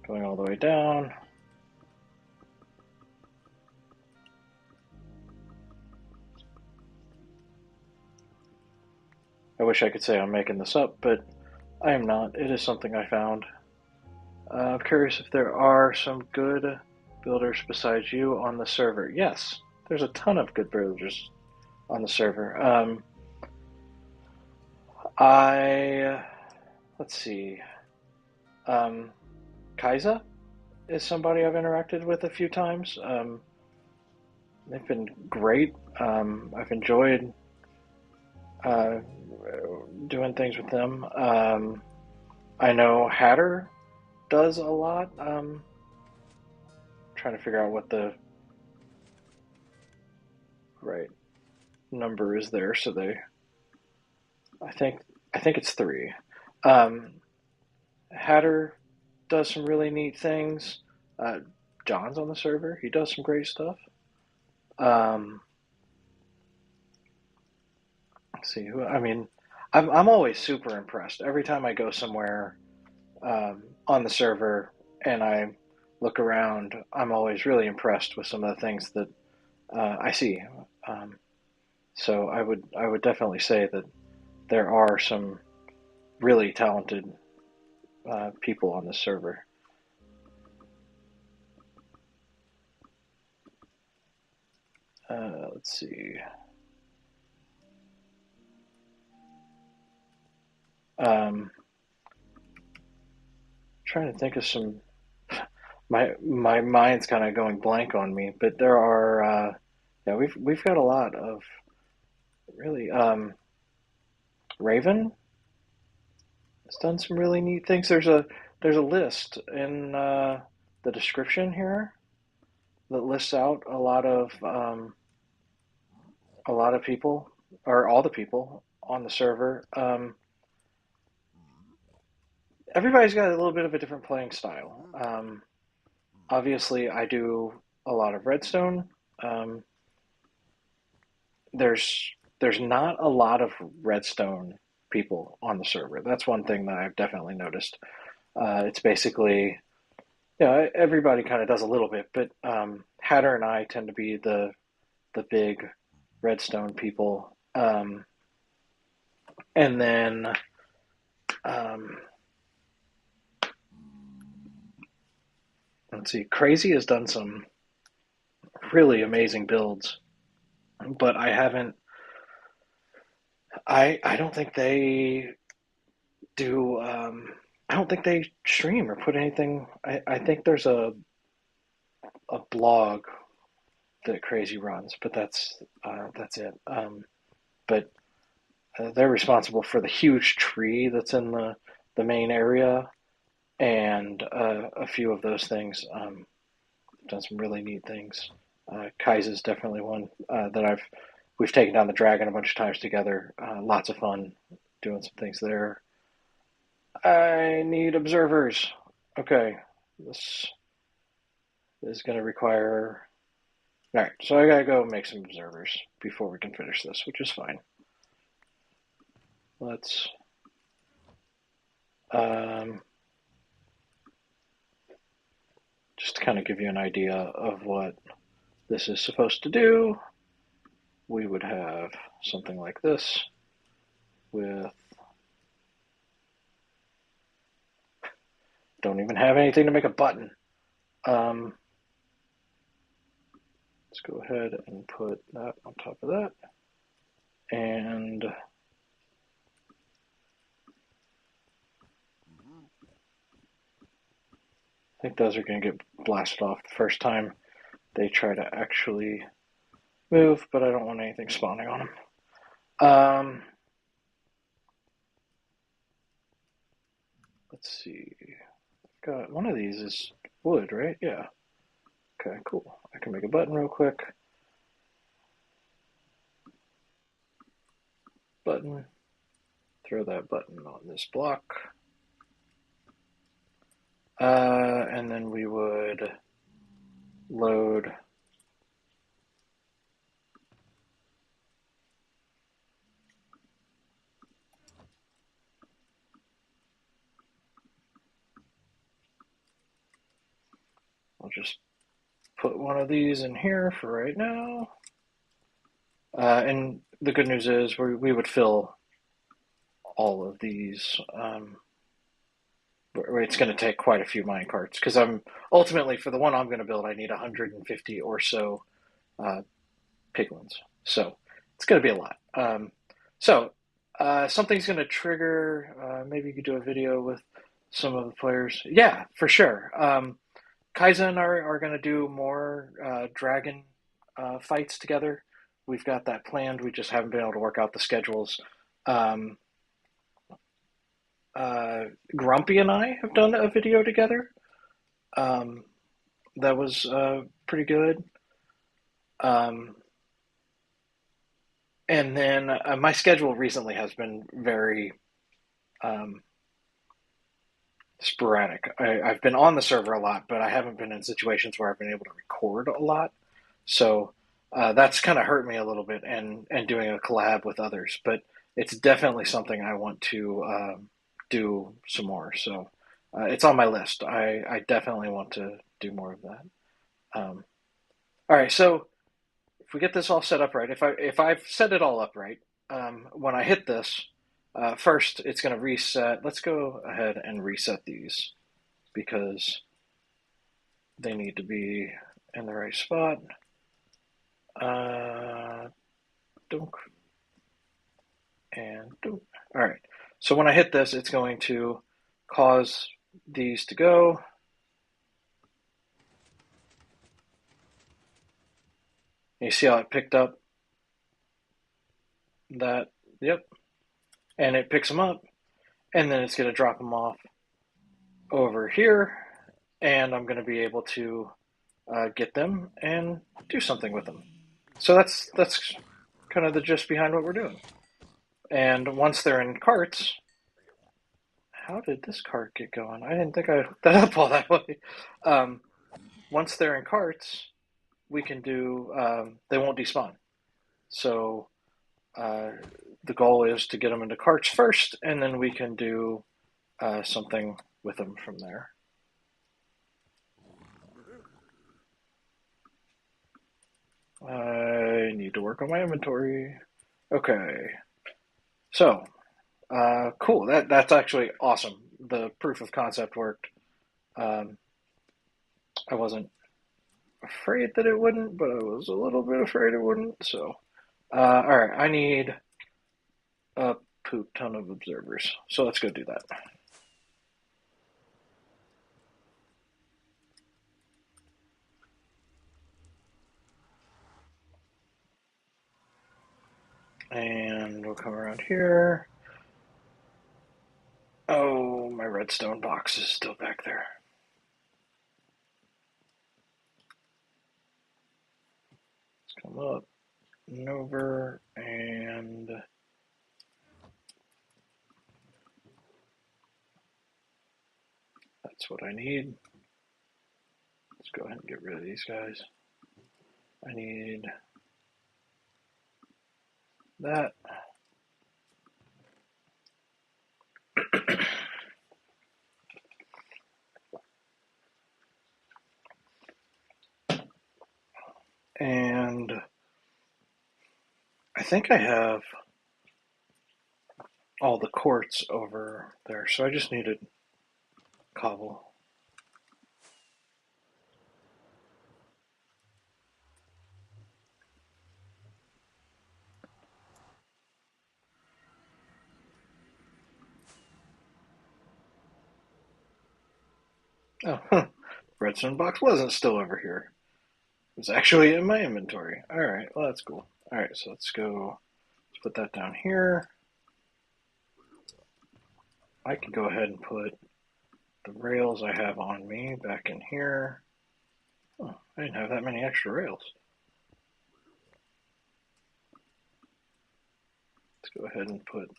going all the way down. I wish I could say I'm making this up, but I am not. It is something I found. I'm curious if there are some good builders besides you on the server. Yes, there's a ton of good builders on the server. Let's see. Kaiza is somebody I've interacted with a few times. They've been great. I've enjoyed uh, doing things with them. I know Hatter does a lot. Trying to figure out what the right number is there. So I think, I think it's 3. Um, Hatter does some really neat things. John's on the server. He does some great stuff. Um, let's see who. I mean, I'm always super impressed every time I go somewhere on the server and I look around. I'm always really impressed with some of the things that I see. Um, so I would definitely say that there are some really talented people on the server. Let's see. Trying to think of some. My mind's kind of going blank on me, but there are. Yeah, we've got a lot of really. Raven has done some really neat things. There's a list in the description here that lists out a lot of people or all the people on the server. Everybody's got a little bit of a different playing style. Obviously, I do a lot of redstone. Um, there's not a lot of redstone people on the server. That's one thing that I've definitely noticed. It's basically, everybody kind of does a little bit, but Hatter and I tend to be the big redstone people. And then um, let's see, Crazy has done some really amazing builds, but I haven't. I don't think they do. I don't think they stream or put anything. I think there's a blog that Crazy runs, but that's it. But they're responsible for the huge tree that's in the main area and a few of those things. Done some really neat things. Kai's definitely one that we've taken down the dragon a bunch of times together. Lots of fun doing some things there. I need observers. Okay, this is going to require. All right, so I gotta go make some observers before we can finish this, which is fine. Let's just to kind of give you an idea of what this is supposed to do. We would have something like this with. Don't even have anything to make a button. Let's go ahead and put that on top of that. And I think those are going to get blasted off the first time they try to actually move, but I don't want anything spawning on them. Let's see. Got one of these is wood, right? Yeah. Okay, cool. I can make a button real quick. Button. Throw that button on this block. And then we would load I'll just put one of these in here for right now. And the good news is we would fill all of these. It's going to take quite a few mine carts because I'm ultimately for the one I'm going to build, I need 150 or so piglins. So it's going to be a lot. Something's going to trigger. Maybe you could do a video with some of the players. Yeah, for sure. Kaizen are going to do more dragon fights together. We've got that planned. We just haven't been able to work out the schedules. Grumpy and I have done a video together. That was pretty good. And then my schedule recently has been very sporadic. I've been on the server a lot, but I haven't been in situations where I've been able to record a lot. So that's kind of hurt me a little bit, and doing a collab with others. But it's definitely something I want to do some more. So it's on my list. I definitely want to do more of that. All right, so if we get this all set up right, if I've set it all up right, when I hit this, first it's going to reset. Let's go ahead and reset these because they need to be in the right spot. Dunk and dunk. All right. So when I hit this, it's going to cause these to go. You see how it picked up that? Yep. And it picks them up, and then it's going to drop them off over here, and I'm going to be able to get them and do something with them. So that's kind of the gist behind what we're doing. And once they're in carts, how did this cart get going? I didn't think I hooked that up all that way. Um, Once they're in carts, we can do. They won't despawn. So uh, the goal is to get them into carts first, and then we can do something with them from there. I need to work on my inventory. Okay, so cool. That's actually awesome. The proof of concept worked. Um, I wasn't afraid that it wouldn't, but I was a little bit afraid it wouldn't. So, all right, I need a poop ton of observers. So let's go do that. And we'll come around here. Oh, my redstone box is still back there. Let's come up and over, and that's what I need. Let's go ahead and get rid of these guys. I need that. And I think I have all the quartz over there, so I just needed cobble. Oh, redstone box wasn't still over here. It was actually in my inventory. All right, well that's cool. All right, so let's go. Let's put that down here. I can go ahead and put the rails I have on me back in here. Oh, I didn't have that many extra rails. Let's go ahead and put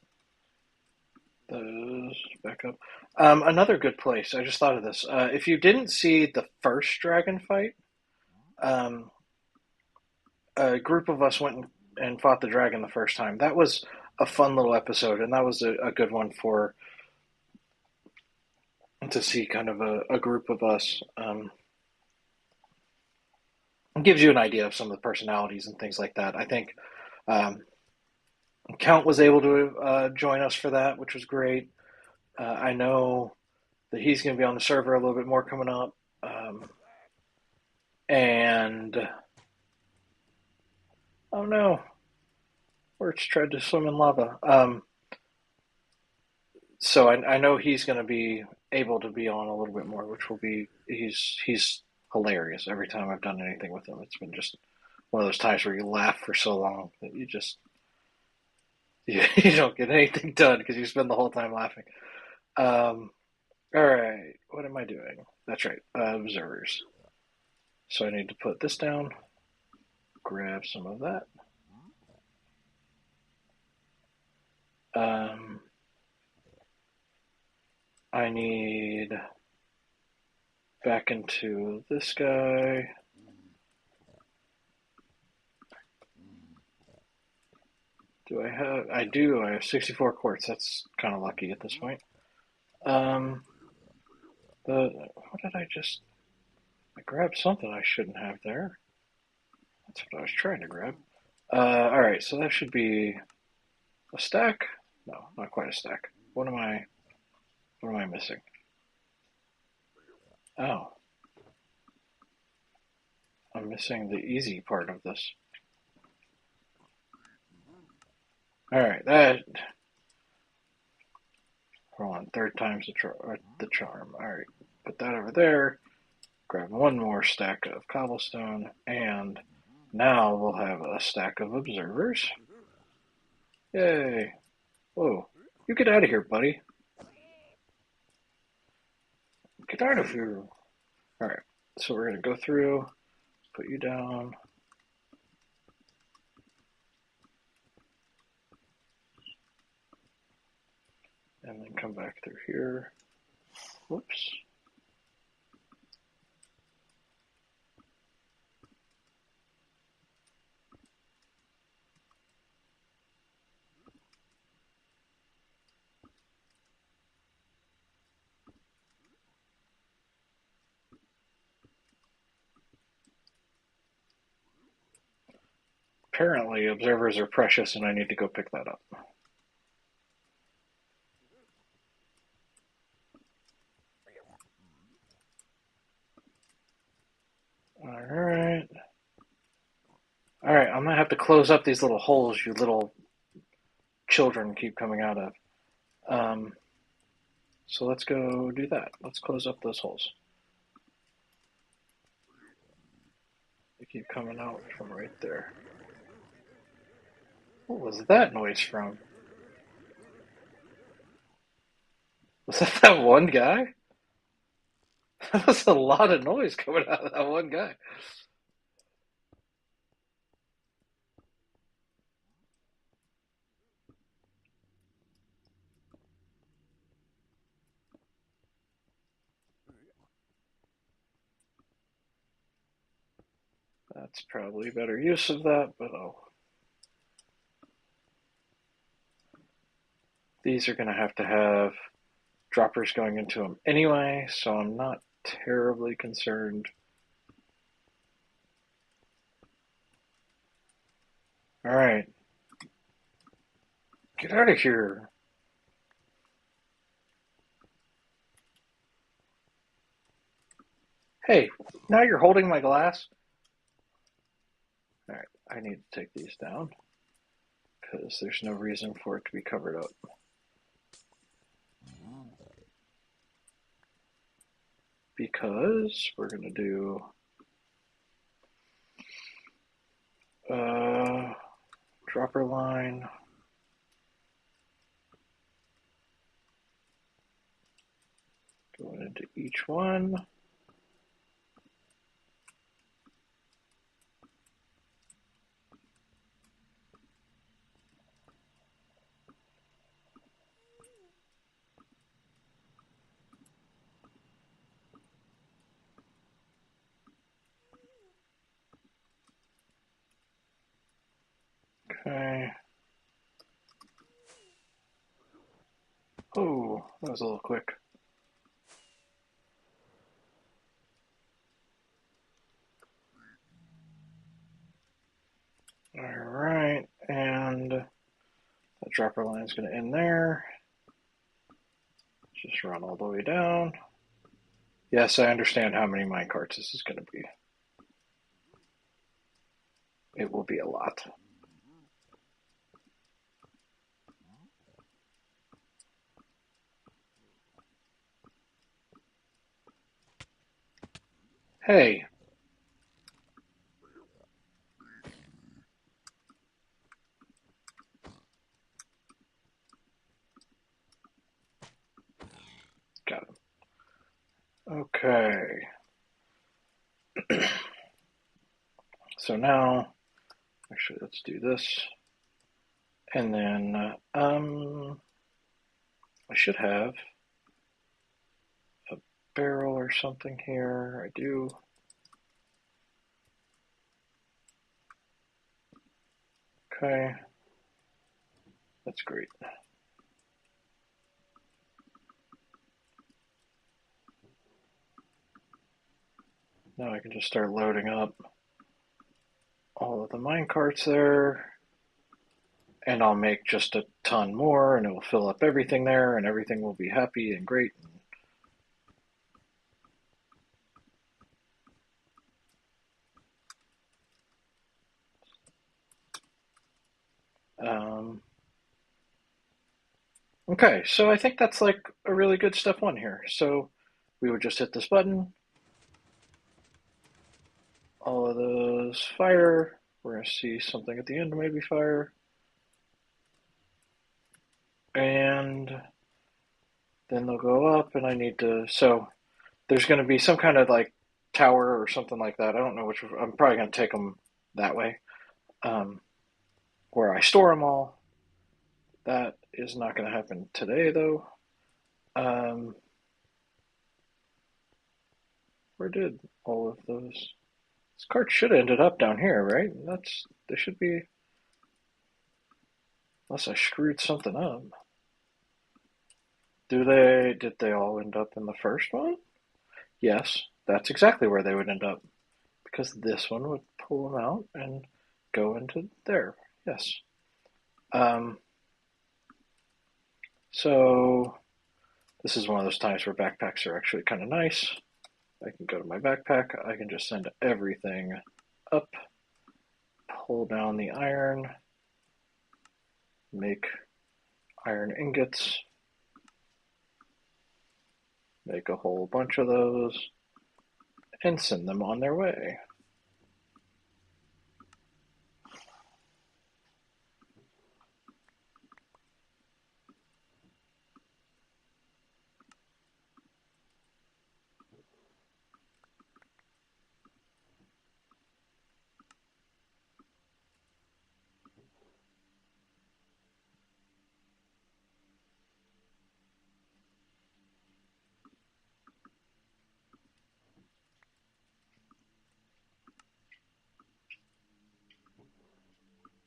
those back up. Another good place. I just thought of this. If you didn't see the first dragon fight, um, a group of us went and fought the dragon the first time. That was a fun little episode, and that was a good one for to see kind of a group of us. It gives you an idea of some of the personalities and things like that. I think um, Count was able to join us for that, which was great. I know that he's going to be on the server a little bit more coming up. And oh no, Wirtz tried to swim in lava. So I know he's going to be able to be on a little bit more, which will be he's hilarious. Every time I've done anything with him, it's been just one of those times where you laugh for so long that you just you don't get anything done because you spend the whole time laughing. Um, all right, what am I doing? That's right, observers. So I need to put this down, grab some of that. Um, I need back into this guy. Do I have? I do. I have 64 quartz. That's kind of lucky at this point. Um, what did I just? I grabbed something I shouldn't have there. That's what I was trying to grab. All right, so that should be a stack. No, not quite a stack. What am I? What am I missing? Oh, I'm missing the easy part of this. Alright, that. Hold on, third time's the charm. Alright, put that over there. Grab one more stack of cobblestone, and now we'll have a stack of observers. Yay! Whoa, you get out of here, buddy. Get out of here. Alright, so we're going to go through, put you down. And then come back through here. Whoops. Apparently, observers are precious, and I need to go pick that up. Alright. Alright, I'm gonna have to close up these little holes you little children keep coming out of. So let's go do that. Let's close up those holes. They keep coming out from right there. What was that noise from? Was that one guy? That was a lot of noise coming out of that one guy. That's probably better use of that, but oh. These are going to have droppers going into them anyway, so I'm not terribly concerned. Alright. Get out of here. Hey, now you're holding my glass? Alright, I need to take these down because there's no reason for it to be covered up. Because we're going to do dropper line. Going into each one. Okay. Oh, that was a little quick. Alright, and that dropper line is going to end there. Just run all the way down. Yes, I understand how many minecarts this is going to be. It will be a lot. Hey. Got him. Okay. So now, actually, let's do this. And then, I should have a barrel or something here. I do. Okay. That's great. Now I can just start loading up all of the minecarts there. And I'll make just a ton more, and it will fill up everything there, and everything will be happy and great. Okay, so I think that's like a really good step one here. So we would just hit this button, all of those fire. We're going to see something at the end, maybe fire. And then they'll go up, and I need to. So there's going to be some kind of like tower or something like that. I don't know which. I'm probably going to take them that way, um, where I store them all. That is not going to happen today, though. Um, where did all of those? This cart should have ended up down here, right? They should be, unless I screwed something up. Did they all end up in the first one? Yes, that's exactly where they would end up, because this one would pull them out and go into there. Yes. Um, so this is one of those times where backpacks are actually kind of nice. I can go to my backpack. I can just send everything up, pull down the iron, make iron ingots, make a whole bunch of those, and send them on their way.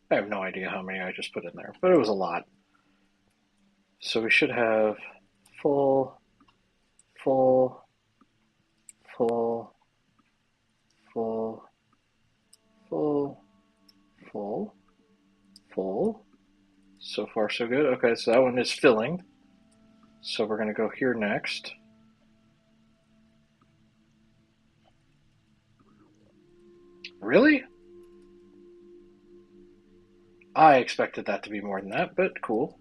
I have no idea how many I just put in there, but it was a lot. So we should have full, full, full, full, full, full, full. So far, so good. Okay, so that one is filling. So we're going to go here next. Really? I expected that to be more than that, but cool.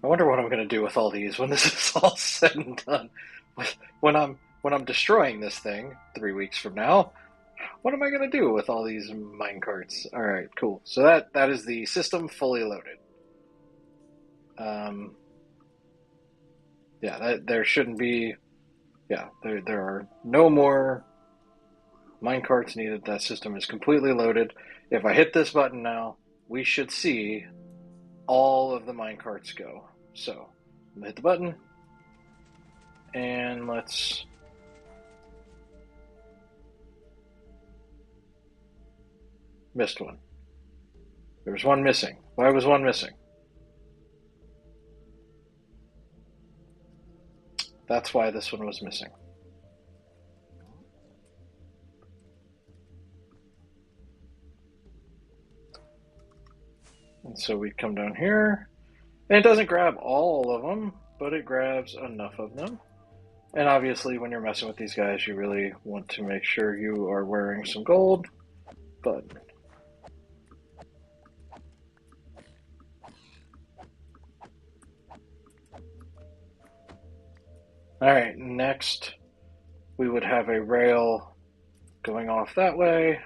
I wonder what I'm going to do with all these when this is all said and done. When I'm destroying this thing 3 weeks from now, what am I going to do with all these minecarts? All right, cool. So that is the system fully loaded. Um, yeah, there shouldn't be. Yeah, there are no more minecarts needed. That system is completely loaded. If I hit this button now, we should see all of the minecarts go. So I'm gonna hit the button, and let's. Missed one. There was one missing. Why was one missing? That's why this one was missing. And so we come down here, and it doesn't grab all of them, but it grabs enough of them. And obviously, when you're messing with these guys, you really want to make sure you are wearing some gold. But all right, next we would have a rail going off that way.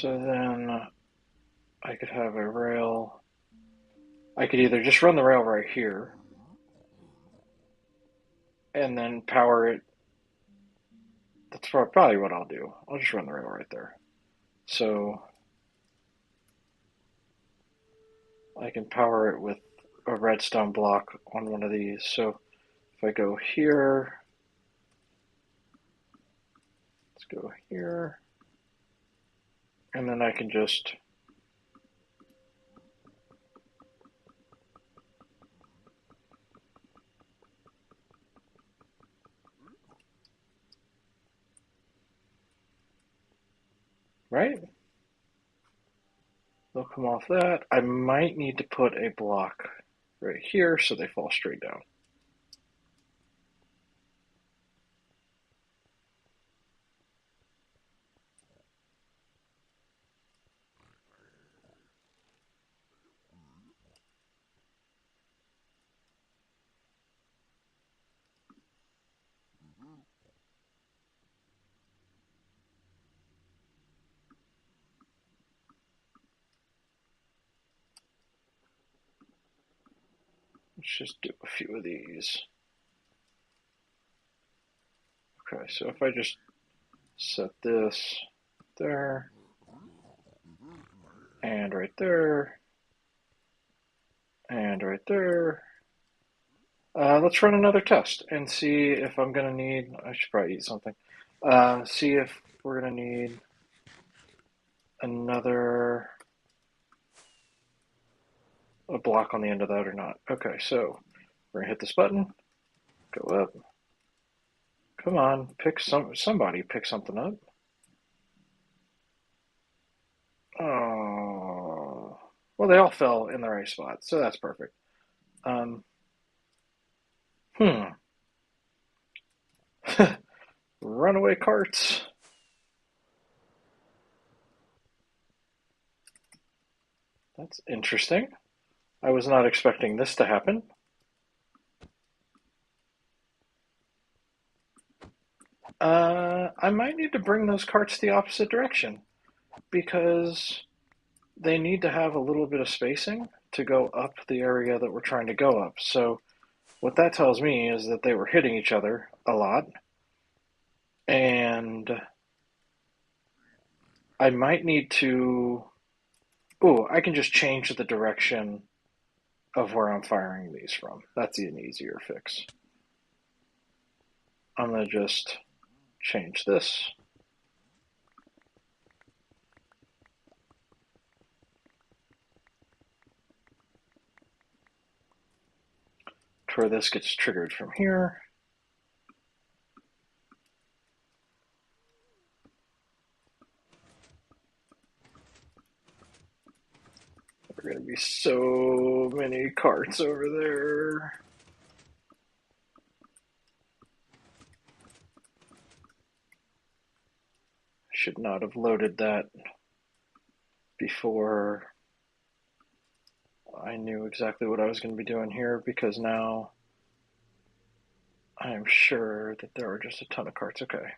So then I could have a rail. I could either just run the rail right here and then power it. That's probably what I'll do. I'll just run the rail right there. So I can power it with a redstone block on one of these. So if I go here, let's go here, and then I can just right? They'll come off that. I might need to put a block right here so they fall straight down. Let's just do a few of these. Okay, so if I just set this there and right there and right there. Let's run another test and see if I'm going to need. I should probably eat something. See if we're going to need another a block on the end of that or not. Okay, so we're going to hit this button, go up. Come on, somebody pick something up. Oh, well, they all fell in the right spot, so that's perfect. Hmm. Runaway carts. That's interesting. I was not expecting this to happen. I might need to bring those carts the opposite direction because they need to have a little bit of spacing to go up the area that we're trying to go up. So what that tells me is that they were hitting each other a lot, and I might need to. Oh, I can just change the direction of where I'm firing these from. That's an easier fix. I'm going to just change this. To where this gets triggered from here. There are going to be so many carts over there. Should not have loaded that before I knew exactly what I was going to be doing here, because now I am sure that there are just a ton of carts. Okay.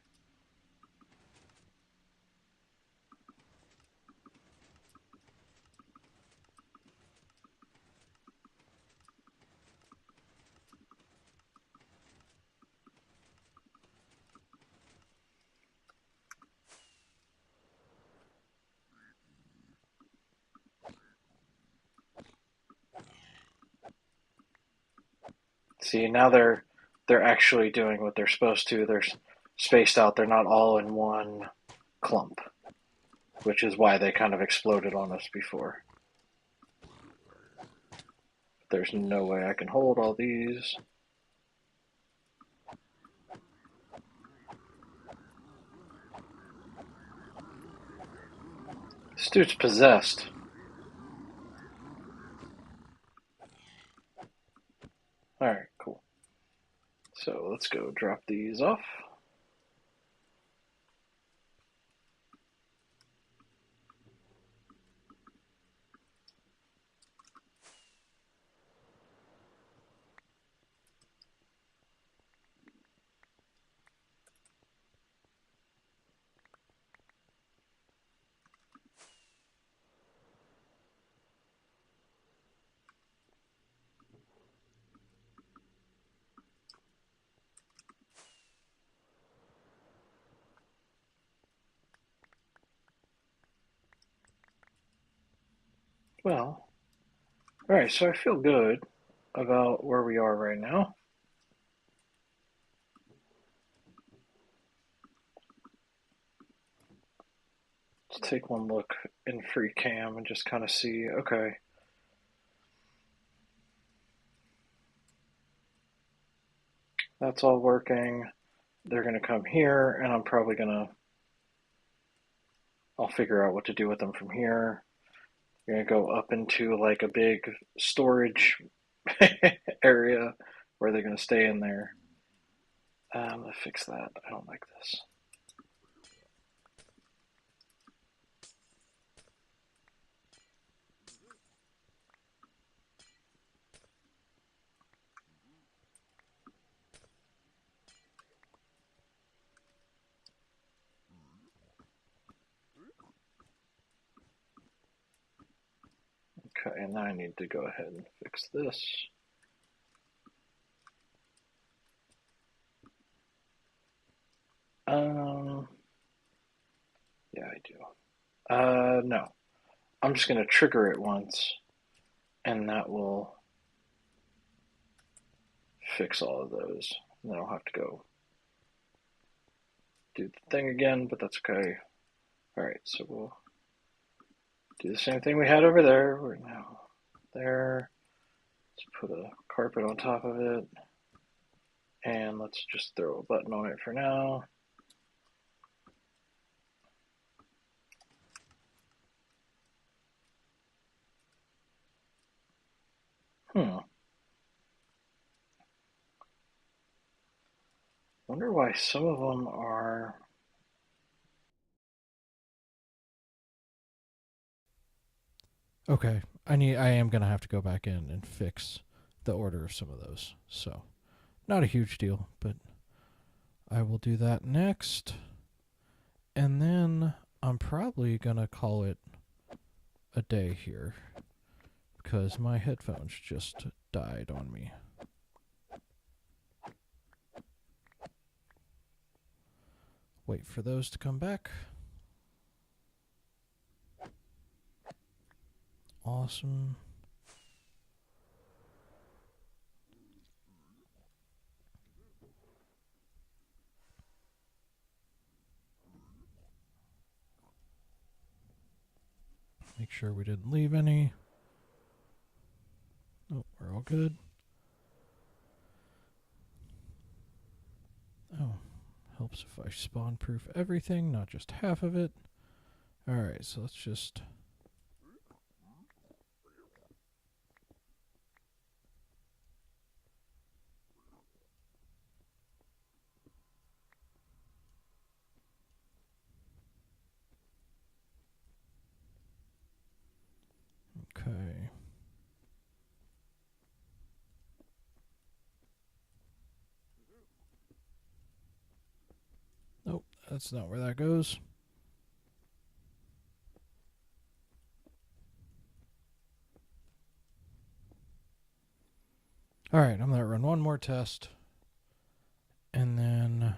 See, now they're actually doing what they're supposed to. They're spaced out. They're not all in one clump, which is why they kind of exploded on us before. There's no way I can hold all these. This dude's possessed. Alright, cool. So let's go drop these off. Well, alright, so I feel good about where we are right now. Let's take one look in free cam and just kind of see, okay, that's all working. They're going to come here, and I'm probably going to, I'll figure out what to do with them from here. You're going to go up into like a big storage area where they're going to stay in there. I'm going to fix that. I don't like this. Okay, and now I need to go ahead and fix this. Yeah, I do. No. I'm just going to trigger it once, and that will fix all of those. And then I'll have to go do the thing again, but that's okay. Alright, so we'll do the same thing we had over there. We're now there. Let's put a carpet on top of it. And let's just throw a button on it for now. Wonder why some of them are. Okay, I am gonna have to go back in and fix the order of some of those. So, not a huge deal, but I will do that next. And then I'm probably gonna call it a day here because my headphones just died on me. Wait for those to come back. Awesome. Make sure we didn't leave any. Oh, we're all good. Oh, helps if I spawn proof everything, not just half of it. Alright, so let's just. Okay. Nope, that's not where that goes. Alright, I'm going to run one more test. And then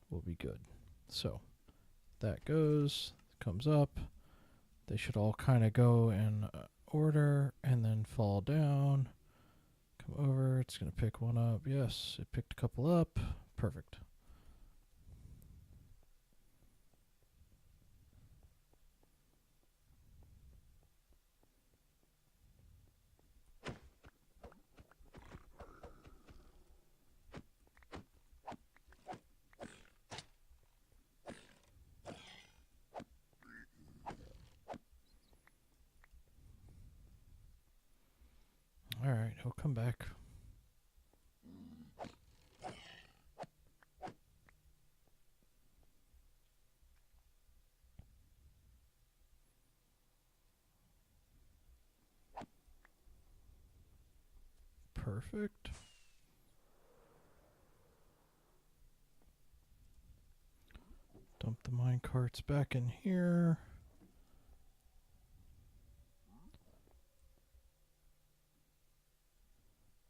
we'll be good. So that goes, comes up. They should all kind of go in order and then fall down. Come over. It's going to pick one up. Yes, it picked a couple up. Perfect. All right, he'll come back. Perfect. Dump the mine carts back in here.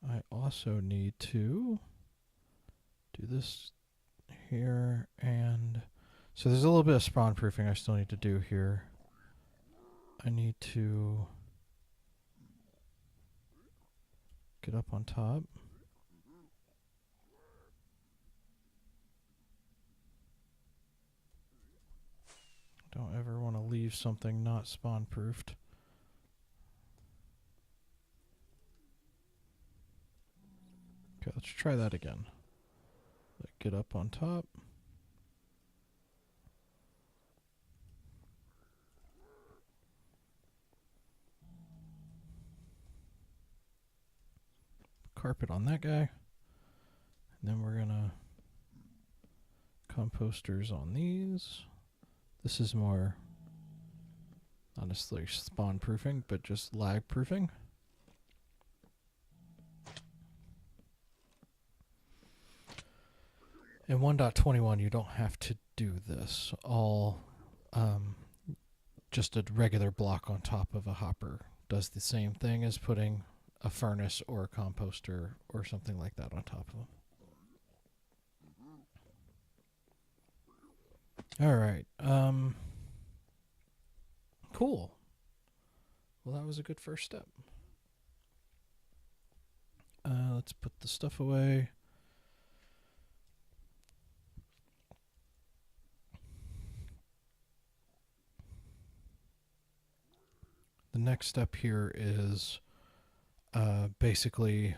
I also need to do this here, and so there's a little bit of spawn proofing I still need to do here. I need to get up on top. Don't ever want to leave something not spawn proofed. Okay, let's try that again. Get up on top. Carpet on that guy. And then we're gonna composters on these. This is more not necessarily spawn proofing, but just lag proofing. In 1.21, you don't have to do this. All just a regular block on top of a hopper does the same thing as putting a furnace or a composter or something like that on top of them. All right. Cool. Well, that was a good first step. Let's put the stuff away. The next step here is basically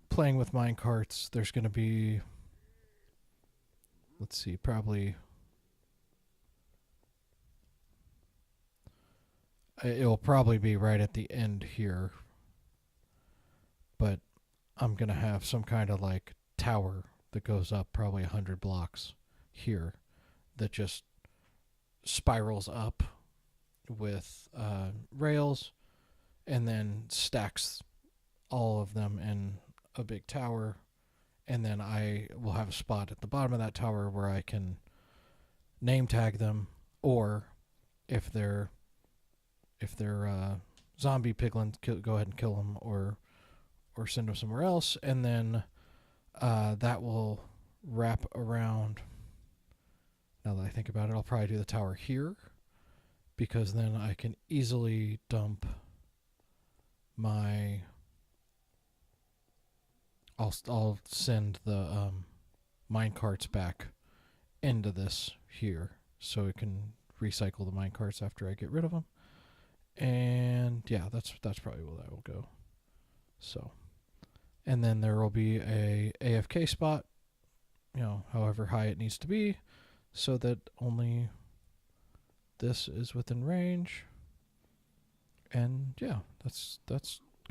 playing with minecarts. There's going to be, let's see, probably it'll probably be right at the end here, but I'm going to have some kind of like tower that goes up probably 100 blocks here that just spirals up with rails and then stacks all of them in a big tower. And then I will have a spot at the bottom of that tower where I can name tag them, or if they're zombie piglins, go ahead and kill them, or send them somewhere else, and then that will wrap around. Now that I think about it, I'll probably do the tower here, because then I can easily dump my. I'll send the mine carts back into this here, so it can recycle the mine carts after I get rid of them. And yeah, that's probably where that will go. So, and then there will be a AFK spot, however high it needs to be, so that only this is within range. And yeah, that's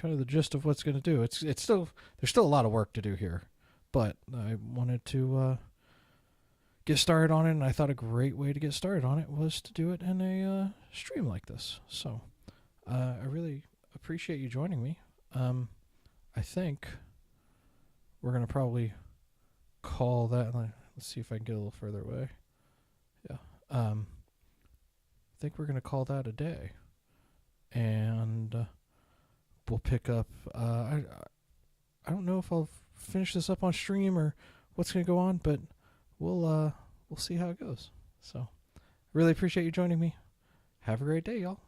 kind of the gist of what's going to do. It's still, there's still a lot of work to do here, but I wanted to get started on it, and I thought a great way to get started on it was to do it in a stream like this. So I really appreciate you joining me. I think we're going to probably call that. Let's see if I can get a little further away. Yeah. I think we're going to call that a day. And we'll pick up. I don't know if I'll finish this up on stream or what's going to go on, but we'll see how it goes. So, really appreciate you joining me. Have a great day, y'all.